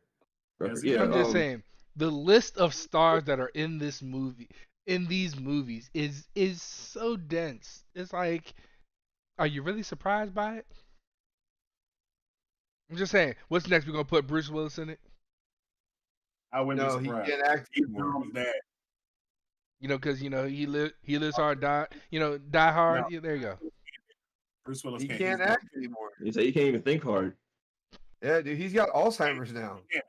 Yes, Yeah, I'm just saying, the list of stars that are in this movie, in these movies, is so dense. It's like, are you really surprised by it? I'm just saying, what's next? We're gonna put Bruce Willis in it, I wouldn't No, be he surprised. can't act He's anymore. Dom's dad. because he lives hard, die hard. No. Yeah, there you go. Bruce Willis He can't. can't he's- act anymore. You say you can't even think hard. Yeah, dude, he's got Alzheimer's now. Yeah.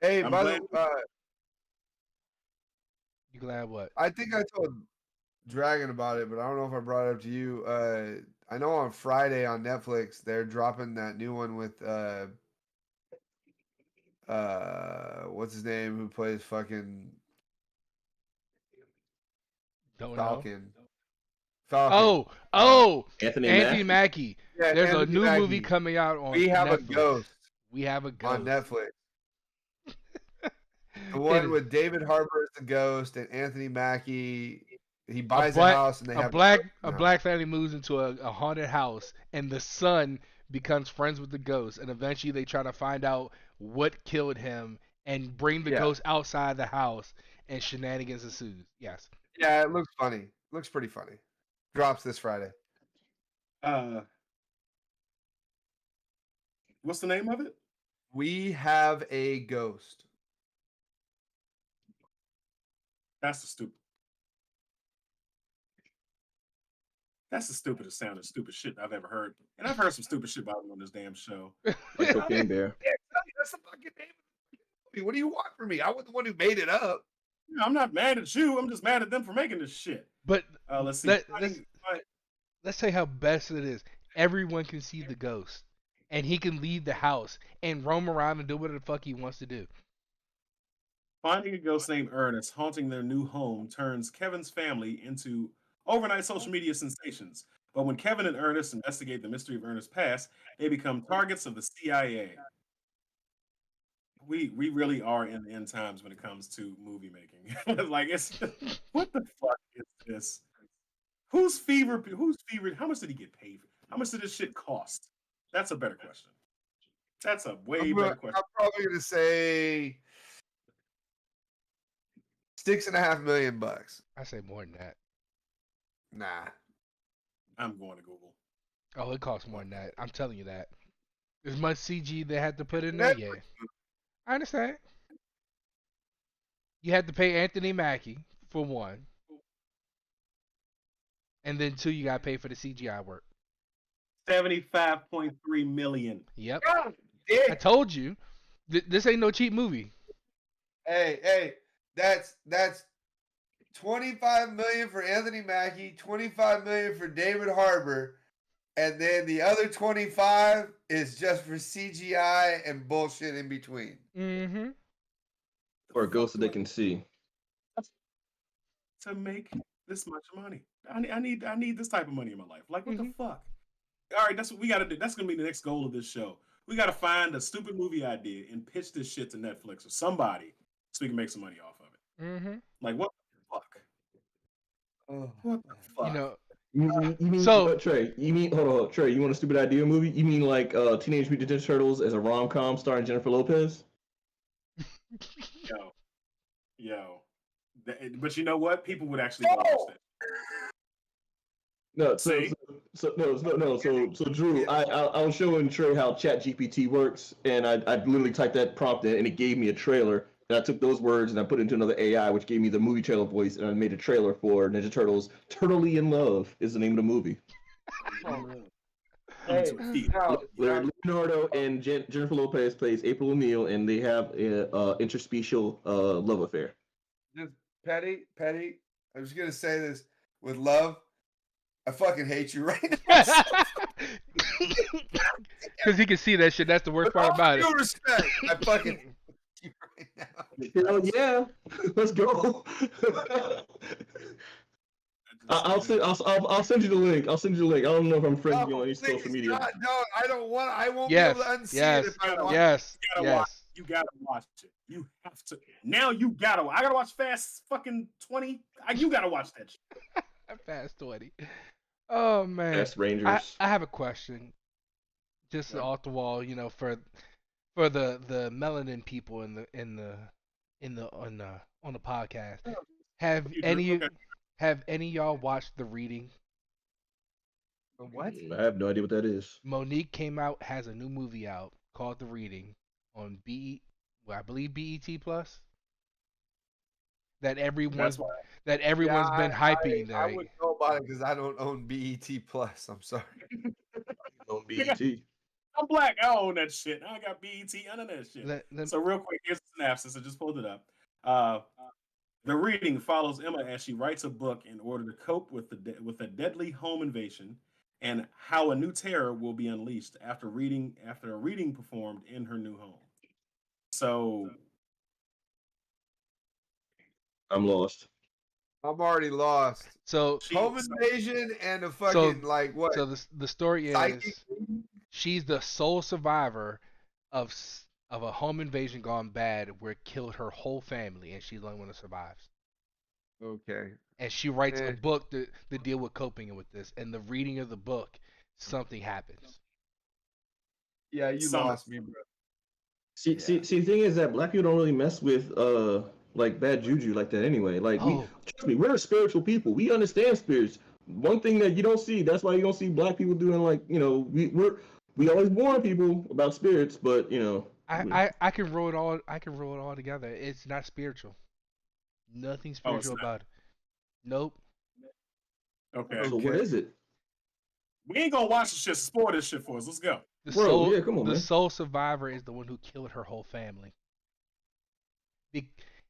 Hey, I'm by the glad- You glad what? I think I told Dragon about it, but I don't know if I brought it up to you. I know on Friday on Netflix they're dropping that new one with what's his name who plays fucking Don't know. Falcon. Oh, Anthony Anthony Mackie. Mackie. Yeah, There's a Anthony new Mackie. movie coming out on We Have a Netflix. Ghost We have a ghost on Netflix. The one with David Harbour as the ghost and Anthony Mackie. He buys a house and they a have black now. family moves into a haunted house, and the son becomes friends with the ghost, and eventually they try to find out what killed him and bring the Yeah. ghost outside the house, and shenanigans ensues. Yes. Yeah, it looks funny. Looks pretty funny. Drops this Friday. What's the name of it? We Have a Ghost. That's the stupid. That's the stupidest sound of stupid shit I've ever heard. And I've heard some stupid shit about him on this damn show. Like Cocaine Bear. Yeah, that's the fucking name of the movie. What do you want from me? I was the one who made it up. Yeah, I'm not mad at you. I'm just mad at them for making this shit. But Let's see. let's say how best it is. Everyone can see the ghost, and he can leave the house and roam around and do whatever the fuck he wants to do. Finding a ghost named Ernest haunting their new home turns Kevin's family into overnight social media sensations. But when Kevin and Ernest investigate the mystery of Ernest's past, they become targets of the CIA. We really are in the end times when it comes to movie making. Like it's what the fuck is this? Who's fever? How much did he get paid? How much did this shit cost? That's a better question. That's a way better question. I'm probably gonna say $6.5 million. I say more than that. Nah. I'm going to Google. Oh, it costs more than that. I'm telling you that. As much CG they had to put in there, yeah. I understand. You had to pay Anthony Mackie for one. And then two, you got to pay for the CGI work. $75.3 million. Yep. God, I told you. This ain't no cheap movie. Hey, that's $25 million for Anthony Mackie, $25 million for David Harbour, and then the other 25 is just for CGI and bullshit in between. Mm-hmm. Or a ghost that they can see. To make this much money. I need this type of money in my life. Like what the Mhm. fuck? All right, that's what we got to do. That's gonna be the next goal of this show. We got to find a stupid movie idea and pitch this shit to Netflix or somebody so we can make some money off of it. Mm-hmm. Like what the fuck? Oh. What the fuck? You know, You mean So- Trey? You mean hold on, Trey? You want a stupid idea movie? You mean like Teenage Mutant Ninja Turtles as a rom-com starring Jennifer Lopez? Yo. But you know what? People would actually go watch that. No, See? so Drew, I was showing Trey how ChatGPT works, and I literally typed that prompt in, and it gave me a trailer. And I took those words and I put it into another AI, which gave me the movie trailer voice, and I made a trailer for Ninja Turtles. Turtly in Love is the name of the movie. coming Hey, to a theater. Leonardo and Jennifer Lopez plays April O'Neil, and they have a interspecial love affair. just Petty. I'm just gonna say this with love. I fucking hate you right now. Because he can see that shit. That's the worst With part all about it. due respect, I fucking hate you right now. Hell yeah, let's go. I'll send you the link. I'll send you the link. I don't know if I'm friends with you on any social please, media. no, I don't want. I won't Yes, be able to unsee yes, it if I want. yes, You gotta watch. yes. You gotta watch it. You have to. Now you gotta. I gotta watch Fast fucking 20. You gotta watch that shit. Fast 20. Oh man. Fast Rangers. I have a question. Just Yeah. off the wall, you know, for the melanin people on the podcast. Have You do? any Okay. have any of y'all watched The Reading? What? I have no idea what that is. Monique came out, has a new movie out called The Reading on I believe BET Plus. That everyone's why- been hyping. I wouldn't know about it because I don't own BET Plus. I'm sorry. On BET. I'm black. I own that shit. I got BET under that shit. Let- So real quick, here's the synopsis. I just pulled it up. The Reading follows Emma as she writes a book in order to cope with a deadly home invasion and how a new terror will be unleashed after a reading performed in her new home. So I'm lost. I'm already lost. So Home invasion and a fucking like what? so the story Psychic is she's the sole survivor of a home invasion gone bad where it killed her whole family, and she's the only one that survives. Okay. And she writes a Eh. book to deal with coping with this. And the reading of the book, something happens. Yeah, you Summer. lost me, bro. See, the thing is that black people don't really mess with like bad juju like that anyway. Like trust me, we're spiritual people. We understand spirits. One thing that you don't see, that's why you don't see black people doing like, you know, we always warn people about spirits, but you know. I can roll it all together. It's not spiritual. Nothing spiritual not. about it. Nope. okay, So what is it? we ain't gonna watch this shit. Spoil this shit for us. Let's go. Bro, come on, the man. sole survivor is the one who killed her whole family.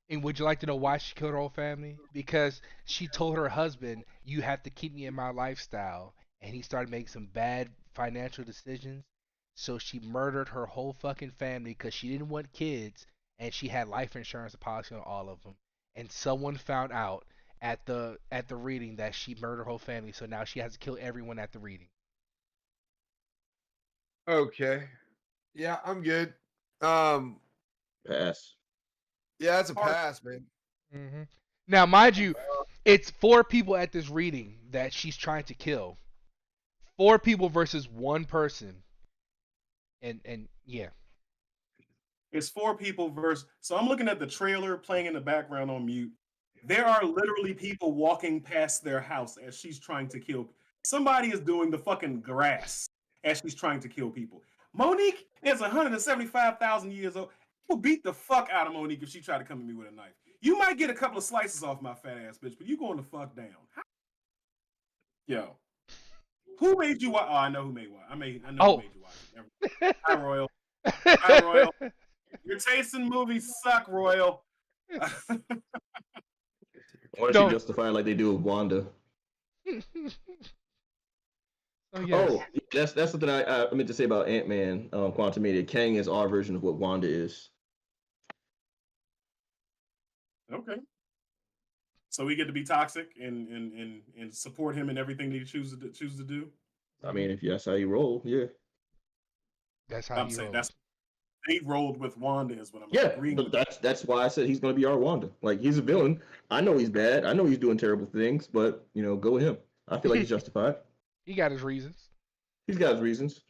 And would you like to know why she killed her whole family? Because she told her husband, "You have to keep me in my lifestyle," and he started making some bad financial decisions. So she murdered her whole fucking family because she didn't want kids, and she had life insurance policy on all of them. And someone found out at the reading that she murdered her whole family, so now she has to kill everyone at the reading. Okay. Yeah, I'm good. Pass. Yeah, it's a pass, man. Mm-hmm. Now, mind you, it's 4 people at this reading that she's trying to kill. 4 people versus 1 person. And yeah. It's 4 people versus. So I'm looking at the trailer playing in the background on mute. There are literally people walking past their house as she's trying to kill. Somebody is doing the fucking grass as she's trying to kill people. Monique is 175,000 years old. I will beat the fuck out of Monique if she tried to come at me with a knife. You might get a couple of slices off my fat ass bitch, but you going the fuck down. Yo. Who made you watch? Oh, I know who made watch. I know who made you watch. Hi, Royal. Hi, Royal. Your taste in movies suck, Royal. Why don't you justify it like they do with Wanda? Yes. Oh, that's something I meant to say about Ant-Man, Quantumania. Kang is our version of what Wanda is. Okay. So we get to be toxic and support him in everything that he chooses to do. I mean, if that's how you roll, yeah. That's how I'm he saying rolls. they rolled with Wanda is what I'm Yeah, agreeing but with. that's why I said he's going to be our Wanda. Like, he's a villain. I know he's bad. I know he's doing terrible things, but, you know, go with him. I feel like he's justified. He got his reasons. He's got his reasons.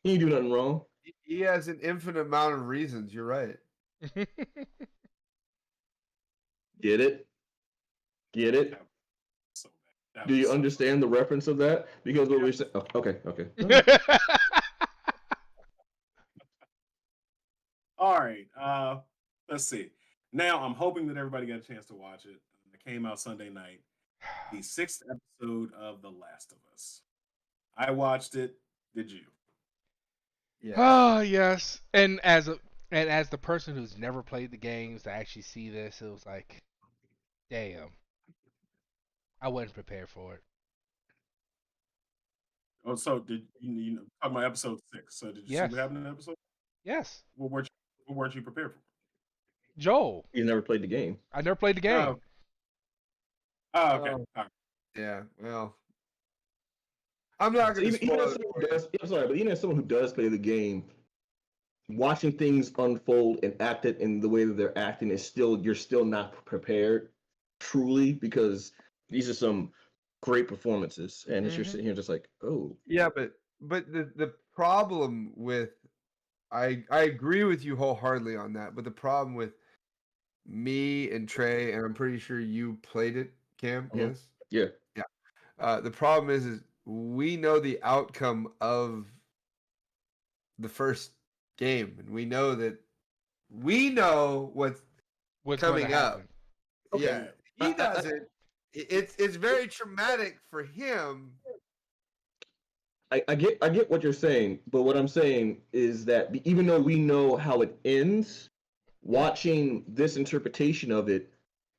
He ain't do nothing wrong. He has an infinite amount of reasons. You're right. Get it? Get it? So that Do you was- understand the reference of that? Because what we're saying. Oh, okay. All right. Let's see. Now I'm hoping that everybody got a chance to watch it. It came out Sunday night. The 6th episode of The Last of Us. I watched it. Did you? Yeah. Oh yes, and as the person who's never played the games to actually see this, it was like, damn, I wasn't prepared for it. Oh, so did you know, talking about episode 6? So did you see Yes, what happened in the episode? yes, What weren't you prepared for? Joel. You never played the game. I never played the game. Oh, oh okay. Oh. All right. Yeah. Well, I'm not So going to even spoil as it someone for who you. does, I'm sorry, but even as someone who does play the game, watching things unfold and acted in the way that they're acting is still you're still not prepared truly because these are some great performances, and you're Mhm. sitting here just like, oh, Yeah, but the problem with I agree with you wholeheartedly on that, but the problem with me and Trey, and I'm pretty sure you played it, Cam. Mhm. Yes. yeah, Yeah. The problem is we know the outcome of the first game, and we know what's What's going to coming up. happen? Okay. Yeah, he doesn't. It's very traumatic for him. I get what you're saying, but what I'm saying is that even though we know how it ends, watching this interpretation of it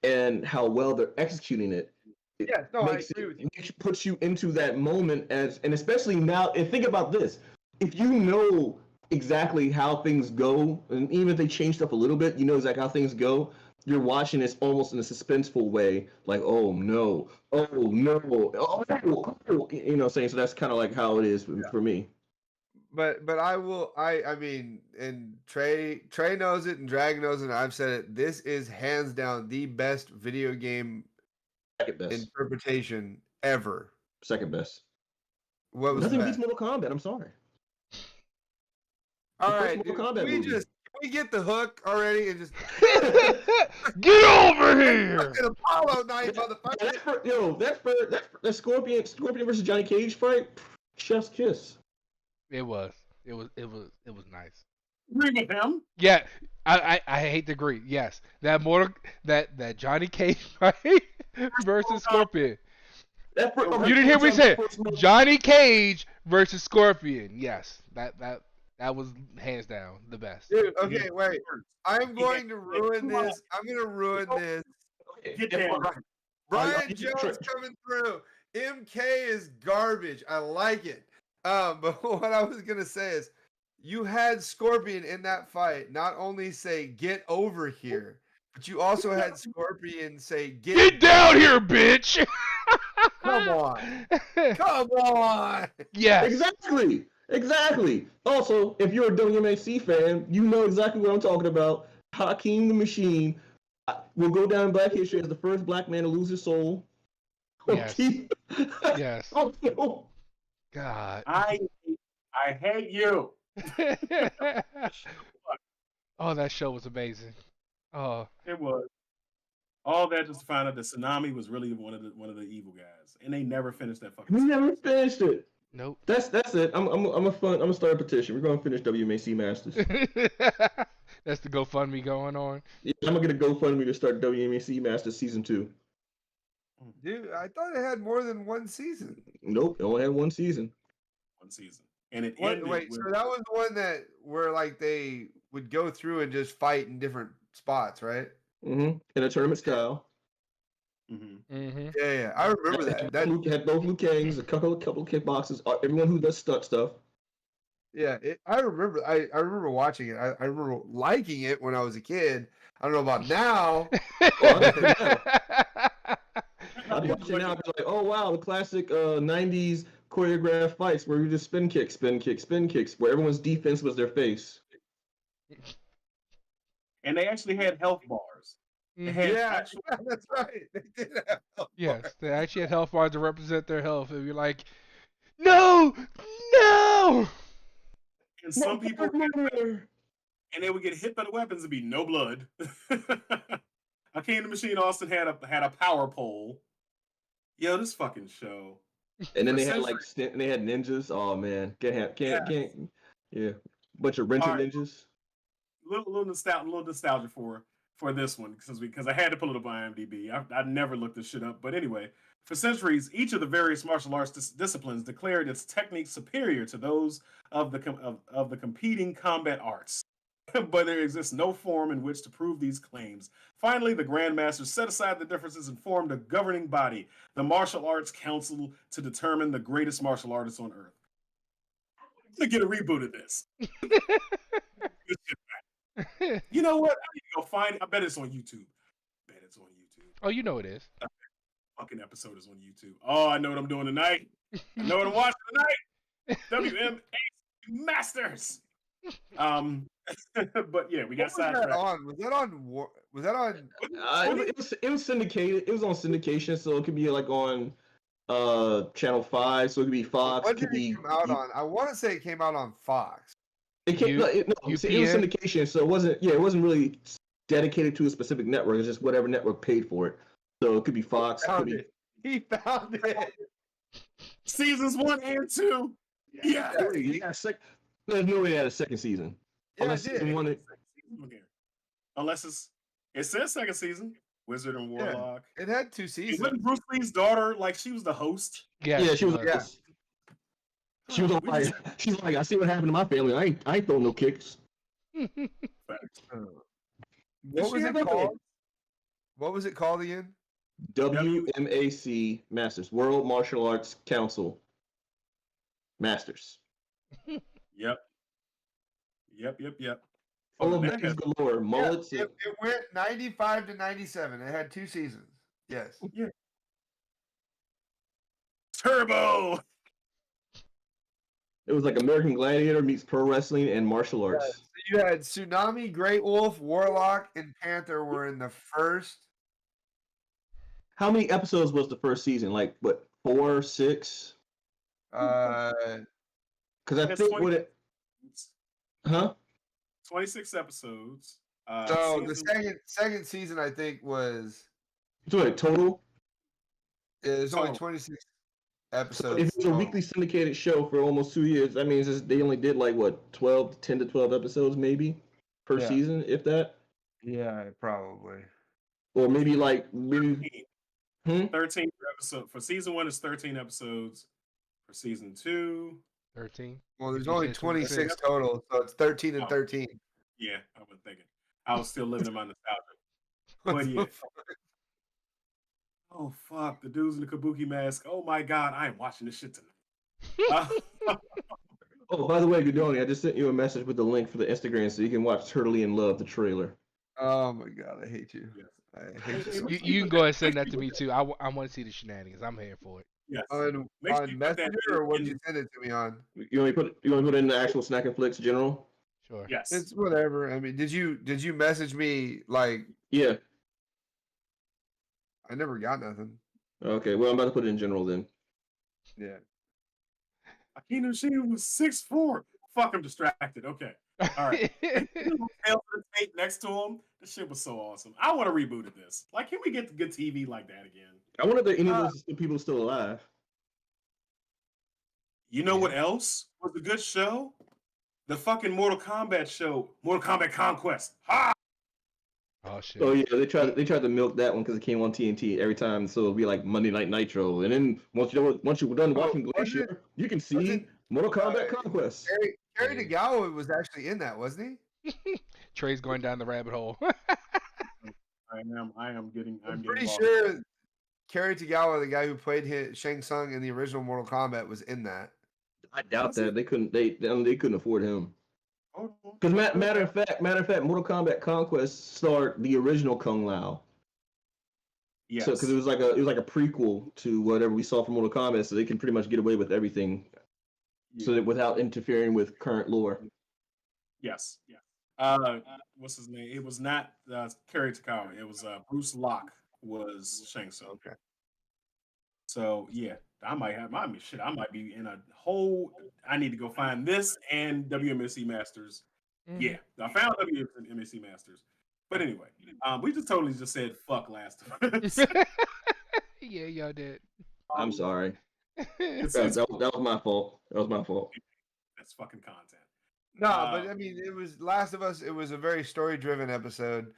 and how well they're executing it, it Yeah, no, I makes agree with you. puts you into that moment and especially now. And think about this: if you know exactly how things go, and even if they change stuff a little bit, you know exactly how things go. You're watching this almost in a suspenseful way, like, oh no, oh no, oh, you know, saying so. That's kind of like how it is for me. But I mean, and Trey knows it, and Drag knows it, and I've said it. This is hands down the best video game Second best. interpretation ever. Second best. What was Nothing the beats best? Mortal Kombat. I'm sorry. All first right, Mortal dude, Kombat movie. can we get the hook already and just Get over here! fucking Apollo night, motherfucker? That Scorpion versus Johnny Cage fight, chef's kiss. It was nice. Agree with him. Yeah, I hate to agree. Yes, that Johnny Cage fight versus Scorpion. That You didn't hear me say it. Johnny Cage versus Scorpion. Yes, that was hands down the best. Dude, okay, wait. I'm He going had- to ruin come on. this. I'm going to ruin this. Get down. Brian Jones coming through. MK is garbage. I like it. But what I was gonna say is, you had Scorpion in that fight not only say "get over here," but you also had Scorpion say Get down here, bitch! Come on. Come on. Yes. Exactly. Also, if you're a WMAC fan, you know exactly what I'm talking about. Hakeem the Machine will go down in Black history as the first black man to lose his soul. Yes. Yes. Also, God. I hate you. Oh, that show was amazing. Oh, It was all that just to find out that Tsunami was really one of the evil guys, and they never finished that fucking. we never finished it. nope. That's it. I'm gonna start a petition. We're gonna finish WMAC Masters. That's the GoFundMe going on. Yeah, I'm gonna get a GoFundMe to start WMAC Masters season 2. Dude, I thought it had more than one season. Nope, it only had one season. One season, and it ended. Wait, with, so that was the one that where like they would go through and just fight in different spots, right? In a tournament style. Mhm. Mm-hmm. Yeah, I remember that. That had both Liu Kangs, a couple of kickboxers, everyone who does stunt stuff. Yeah, I remember. I remember watching it. I remember liking it when I was a kid. I don't know about now. I'll be watching now. I'll be like, oh wow, the classic '90s choreographed fights where you just spin kicks, where everyone's defense was their face. And they actually had health bars. They had Yeah, actual, that's right. They did have health Yes, bars. they actually had health bars to represent their health. And you're like, no, no. and some people, and they would get hit by the weapons and be no blood. Hakeem the Machine Austin had a power pole. Yo, this fucking show. And then For they had centuries. and they had ninjas. Oh man, can't. Yeah, bunch of rented Alright. ninjas. Little nostalgia for this one because I had to pull it up on IMDb. I never looked this shit up, but anyway, For centuries, each of the various martial arts disciplines declared its techniques superior to those of the competing combat arts. But there exists no form in which to prove these claims. Finally, the Grandmasters set aside the differences and formed a governing body, the Martial Arts Council, to determine the greatest martial artists on Earth. I'm gonna get a reboot of this. You know what? I need to go find it. I bet it's on YouTube. Oh, you know it is. Fucking episode is on YouTube. Oh, I know what I'm doing tonight. I know what I'm watching tonight. WMA Masters. But yeah, we got sidetracked. Was that on? It was syndicated. It was on syndication, so it could be like on Channel 5, so it could be Fox. What did it come out on? I want to say it came out on Fox. It was syndication, so it wasn't really dedicated to a specific network. It's just whatever network paid for it. So it could be Fox. He found it. Seasons 1 and 2. Yeah. There's no way they had a second season. Yeah, Unless season one. Unless it says second season. Wizard and Warlock. Yeah, it had 2 seasons. Wasn't Bruce Lee's daughter like she was the host? Yeah, she was. Yeah. She was like, she's like, I see what happened to my family. I ain't throwing no kicks. What was it called? What was it called again? WMAC Masters, World Martial Arts Council Masters. Yep. Full of matches galore. Mullets. It went 95 to 97. It had 2 seasons. Yes. Yeah. Turbo. It was like American Gladiator meets pro wrestling and martial arts. Yeah, so you had Tsunami, Great Wolf, Warlock, and Panther were in the first. How many episodes was the first season? Like what, 4, 6? Because I think what it. 26 episodes. So the second season, I think, was. What, total? It's only 26 episodes. If it's a weekly syndicated show for almost 2 years, that means they only did like what, 10 to 12 episodes maybe per season, if that. Yeah, probably. Or maybe 13 episodes. For season 1 is 13 episodes. For season 2, 13. Well, there's only 26 total, so it's 13 and 13. Yeah, I was thinking. I was still living in my nostalgia. But yeah. Oh fuck, the dudes in the kabuki mask. Oh my god, I am watching this shit tonight. Oh, by the way, Gudoni, I just sent you a message with the link for the Instagram so you can watch Turtley in Love, the trailer. Oh my god, I hate you. Yes. I hate you. You can go ahead and send that to me too. I want to see the shenanigans. I'm here for it. Yes. On Messenger, or what did you send it to me on? You want to put it in the actual Snack and Flicks general? Sure. Yes. It's whatever. I mean, did you message me like? Yeah. I never got nothing. Okay, well, I'm about to put it in general then. Yeah. Akinu Shinu was 6'4". Fuck, I'm distracted. Okay. All right. The tape next to him. This shit was so awesome. I want to reboot of this. Like, can we get good TV like that again? I wonder if any of those people still alive. You know what else was a good show? The fucking Mortal Kombat show, Mortal Kombat Conquest. Ha! Oh shit. Oh yeah, they tried to milk that one because it came on TNT every time, so it'll be like Monday Night Nitro, and then once you're done watching Glacier, you can see Mortal Kombat Conquest. Kerry Tagawa was actually in that, wasn't he? Trey's going down the rabbit hole. I'm pretty sure Kerry Tagawa, the guy who played Shang Tsung in the original Mortal Kombat, was in that. I doubt that they couldn't afford him. Because matter of fact, Mortal Kombat Conquest starred the original Kung Lao. Yes. So because it was like a prequel to whatever we saw from Mortal Kombat, so they can pretty much get away with everything, so that without interfering with current lore. Yes. What's his name? It was not Kerry Tagawa. It was Bruce Locke was Shang Tsung. Okay. So yeah, I might be in a whole. I need to go find this and WMSC Masters. Mm-hmm. Yeah, I found WMSC Masters. But anyway, we just totally said fuck Last of Us. Yeah, y'all did. I'm sorry. That was my fault. That's fucking content. No, but I mean, it was Last of Us. It was a very story-driven episode.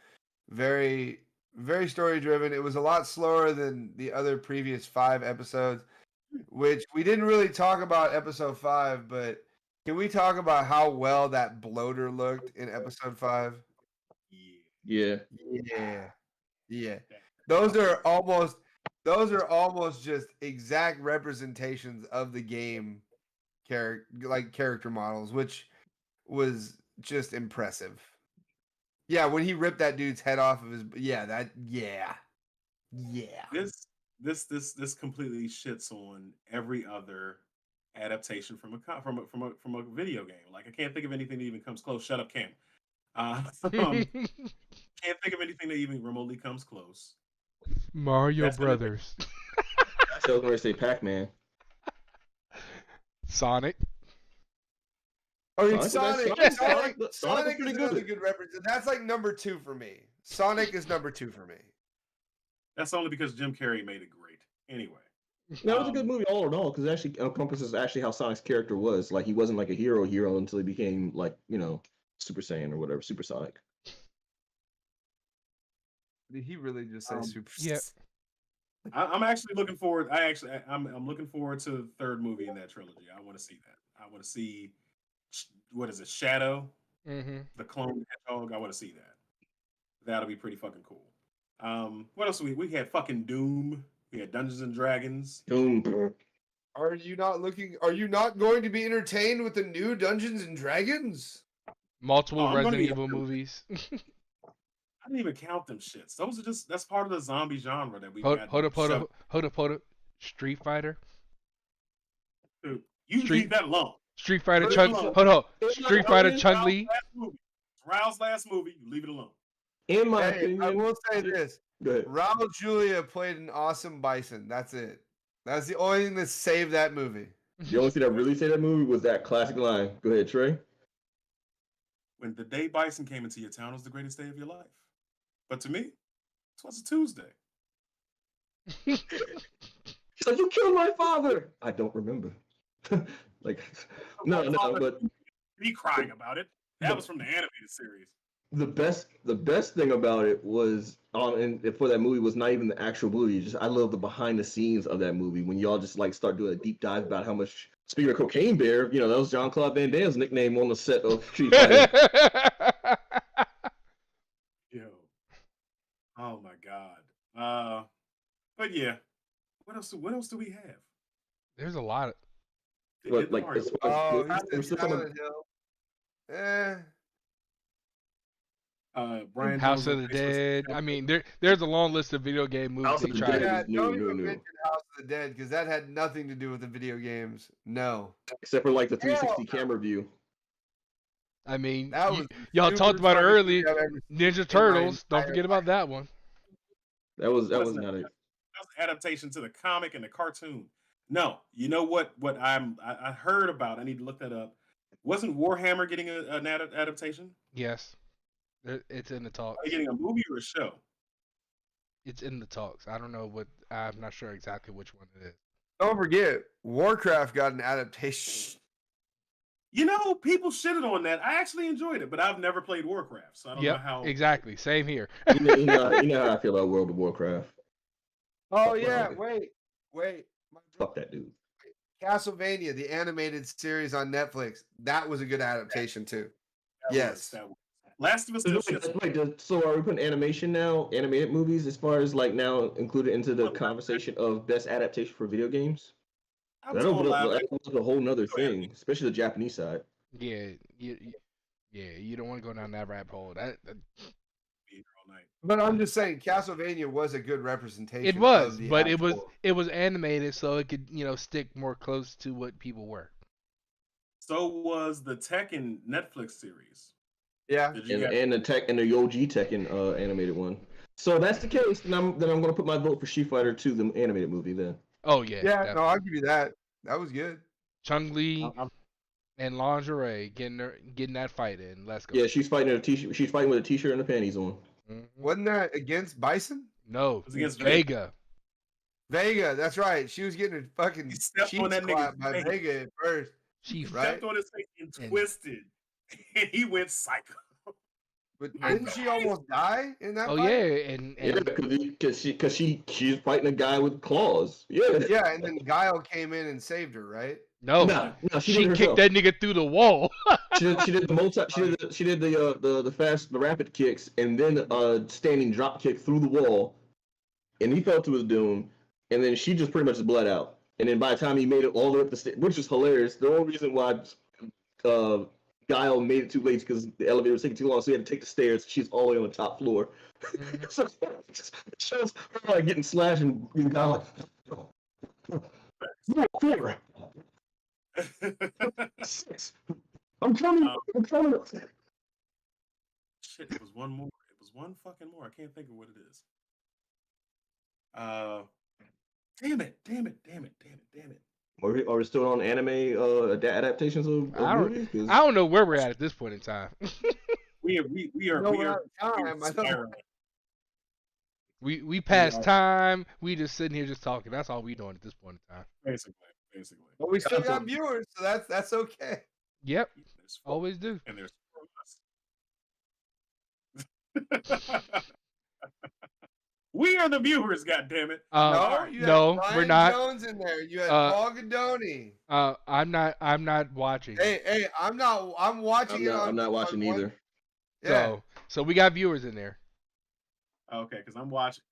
Very very story driven. It was a lot slower than the other previous 5 episodes, which we didn't really talk about episode 5, but can we talk about how well that bloater looked in episode 5? Yeah. Yeah. Yeah. Those are almost just exact representations of the game character models, which was just impressive. Yeah, when he ripped that dude's head off of his yeah. This completely shits on every other adaptation from a video game. Like I can't think of anything that even comes close. Shut up, Cam. Can't think of anything that even remotely comes close. Mario That's Brothers. So I was going to say Pac-Man. Sonic. Oh, Sonic- Sonic Sonic- Sonic Sonic is was pretty another good. good represent. That's like number 2 for me. Sonic is number 2 for me. That's only because Jim Carrey made it great. Anyway, No, it was a good movie all in all because it actually encompasses actually how Sonic's character was. Like he wasn't like a hero until he became like Super Saiyan or whatever, Super Sonic. Did he really just say super? Yeah. I'm actually looking forward. I'm looking forward to the third movie in that trilogy. I want to see that. I want to see what is it, Shadow, Mm-hmm. the clone hedgehog. I want to see that. That'll be pretty fucking cool. What else we had? Fucking Doom. We had Dungeons and Dragons. Boom. Are you not going to be entertained with the new Dungeons and Dragons? Multiple I'm gonna Resident be- Evil movies. I didn't even count them shits. Those are that's part of the zombie genre that we hold got. up. Street Fighter. Dude, you Street- leave that alone. Street Fighter Put it Chun. alone. Hold on. It's Street not Fighter Odin, Chun Li. Raul's last movie. You leave it alone. In my Hey, I opinion, will say this: go ahead. Raul Julia played an awesome Bison. That's it. That's the only thing that saved that movie. The only thing that really saved that movie was that classic line. Go ahead, Trey. When the day Bison came into your town was the greatest day of your life. But to me, it was a Tuesday. He's like, "You killed my father." I don't remember. Like, no, but Me crying about it. That was from the animated series. the best thing about it was and for that movie was not even the actual movie. Just I love the behind the scenes of that movie when y'all just like start doing a deep dive about how much. Speaking of Cocaine Bear, that was Jean-Claude Van Damme's nickname on the set of Street Fighter. Yo. Oh my God. But yeah. What else do we have? There's a lot. But like, as far as we're still talking Silent Hill. Brian House Jones of the Dead. I mean, there's a long list of video game movies House they of the tried. Dead. Yeah, is new, don't new, even new. mention House of the Dead because that had nothing to do with the video games. No, except for like the 360 Hell no. camera view. I mean, that was y'all the talked about it stupidest earlier. fucking thing I've ever Ninja Turtles. Don't entire forget about that one. That was What's not it. That was an adaptation to the comic and the cartoon. No, you know what I heard about. I need to look that up. Wasn't Warhammer getting an adaptation? Yes, it's in the talks. Are they getting a movie or a show? It's in the talks. I don't know what. I'm not sure exactly which one it is. Don't forget, Warcraft got an adaptation. People shitted on that. I actually enjoyed it, but I've never played Warcraft, so I don't know Yep, how. exactly. Same here. You know how I feel about World of Warcraft. Oh Fuck yeah, Warcraft. wait. Fuck that dude. Castlevania, the animated series on Netflix, that was a good adaptation too. That Yes. was. Last of Us still shits. So are we putting animation now, animated movies, as far as like now included into the conversation of best adaptation for video games? I'm That so opens loud. up a whole nother thing, especially the Japanese side. Yeah, you don't want to go down that rabbit hole. That Be here all night. But I'm just saying, Castlevania was a good representation. it was, of the but actual- it was animated, so it could stick more close to what people were. So was the Tekken Netflix series. Yeah. Did you guys? And the OG Tekken animated one. So that's the case, then I'm gonna put my vote for Street Fighter 2, the animated movie. Then Oh yeah, Yeah, no, I'll give you that. That was good. Chung Li I'm- and Lingerie getting that fight in. Let's go. yeah, she's fighting in a t-shirt. She's fighting with a t-shirt and the panties on. Mhm. Wasn't that against Bison? No, was against Vega. Vega, that's right. She was getting her fucking He stepped on cheeks that nigga's clapped by face. Vega at first. She Right. Stepped on his face and And- twisted, and he went psycho. But didn't she almost die in that Oh fight? yeah, Yeah, and because she's fighting a guy with claws. Yeah. Yeah, and then Guile came in and saved her, right? no, No, she she did it kicked herself. that nigga through the wall. She did the multi. She did the rapid kicks and then standing drop kick through the wall, and he fell to his doom. And then she just pretty much bled out. And then by the time he made it all the way up the stairs, which is hilarious. The only reason why Guile made it too late because the elevator was taking too long, so he had to take the stairs. She's all the way on the top floor. Mhm. So it just shows her like getting slashed and Guile like 4, 6. I'm coming. I'm coming. Shit, it was one more. It was one fucking more. I can't think of what it is. Damn it. Are we still on anime adaptations of movies? I don't know where we're at this point in time. We are No, we we're are out of time. I thought spiraling. We passed time. We just sitting here just talking. That's all we doing at this point in time. Basically. but we still got viewers, so that's okay. Yep, There's four, always do. and there's 4 of us. We are the viewers, goddammit. No, you no, had Ryan we're not. Jones in there. You had Paul Gadoni. I'm not watching. Hey, I'm watching it. I'm not watching either. Yeah. So we got viewers in there. Okay, because I'm watching.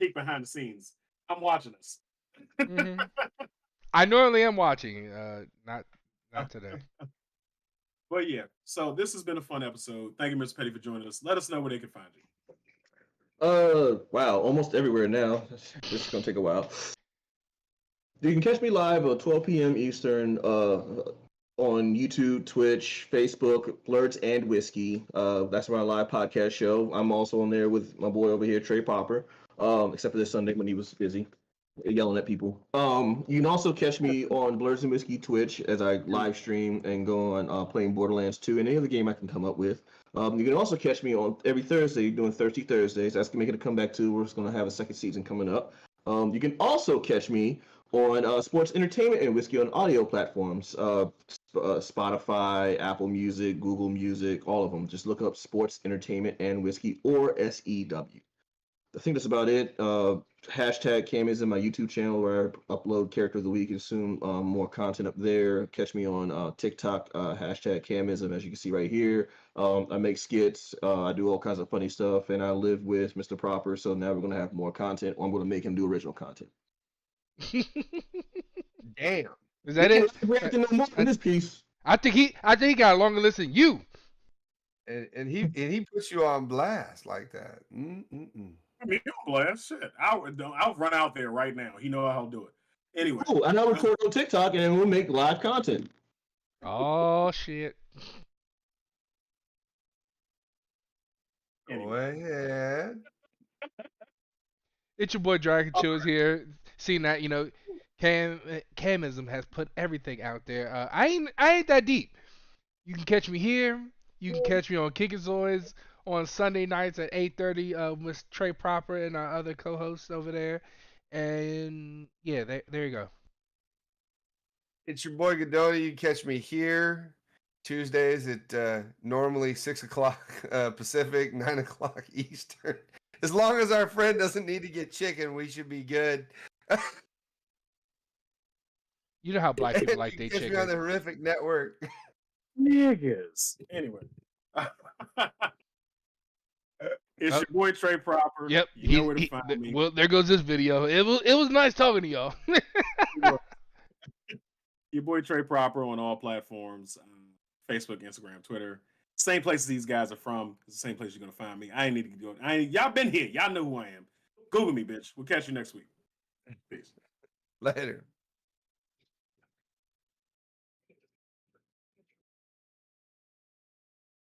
Peek behind the scenes. I'm watching this. Mhm. I normally am watching. Not today. But yeah, so this has been a fun episode. Thank you, Mr. Petty, for joining us. Let us know where they can find you. Wow, almost everywhere now. This is gonna take a while. You can catch me live at 12 p.m. Eastern on YouTube, Twitch, Facebook, Blurts and Whiskey. That's my live podcast show. I'm also on there with my boy over here, Trey Popper. Except for this Sunday when he was busy yelling at people. You can also catch me on Blurts and Whiskey Twitch as I live stream and go on playing Borderlands 2 and any other game I can come up with. You can also catch me on every Thursday doing Thirsty Thursdays. That's making a comeback too. We're just going to have a second season coming up. You can also catch me on sports entertainment and whiskey on audio platforms. Spotify, Apple Music, Google Music, all of them. Just look up sports entertainment and whiskey or SEW. I think that's about it. Hashtag Cam is in my YouTube channel where I upload character of the week and soon more content up there. Catch me on TikTok, hashtag Camism, as you can see right here. I make skits, I do all kinds of funny stuff, and I live with Mr. Proper, so now we're going to have more content. I'm going to make him do original content. Damn. Is that it? No more in this piece. I think he got a longer list than you. And he puts you on blast like that. Mm-mm-mm. I mean, you blast shit. I'll run out there right now. He know how to do it. Anyway. Oh, and I'll record on TikTok and we'll make live content. Oh shit. Go ahead. It's your boy Dragon Chills here. Seeing that, Camism has put everything out there. I ain't that deep. You can catch me here. You can catch me on Kickazoids on Sunday nights at 8:30 with Trey Proper and our other co-hosts over there. And yeah, there you go. It's your boy Gadoni. You can catch me here Tuesdays at normally 6 o'clock Pacific, 9 o'clock Eastern. As long as our friend doesn't need to get chicken, we should be good. You know how black people like You they can catch chicken. me on the Horrific Network. Niggas. Anyway. It's your boy Trey Proper. Yep. You know where to find me. Well, there goes this video. It was nice talking to y'all. Your boy Trey Proper on all platforms, Facebook, Instagram, Twitter. Same places these guys are from. It's the same place you're gonna find me. I ain't need to do it. Y'all been here. Y'all know who I am. Google me, bitch. We'll catch you next week. Peace. Later.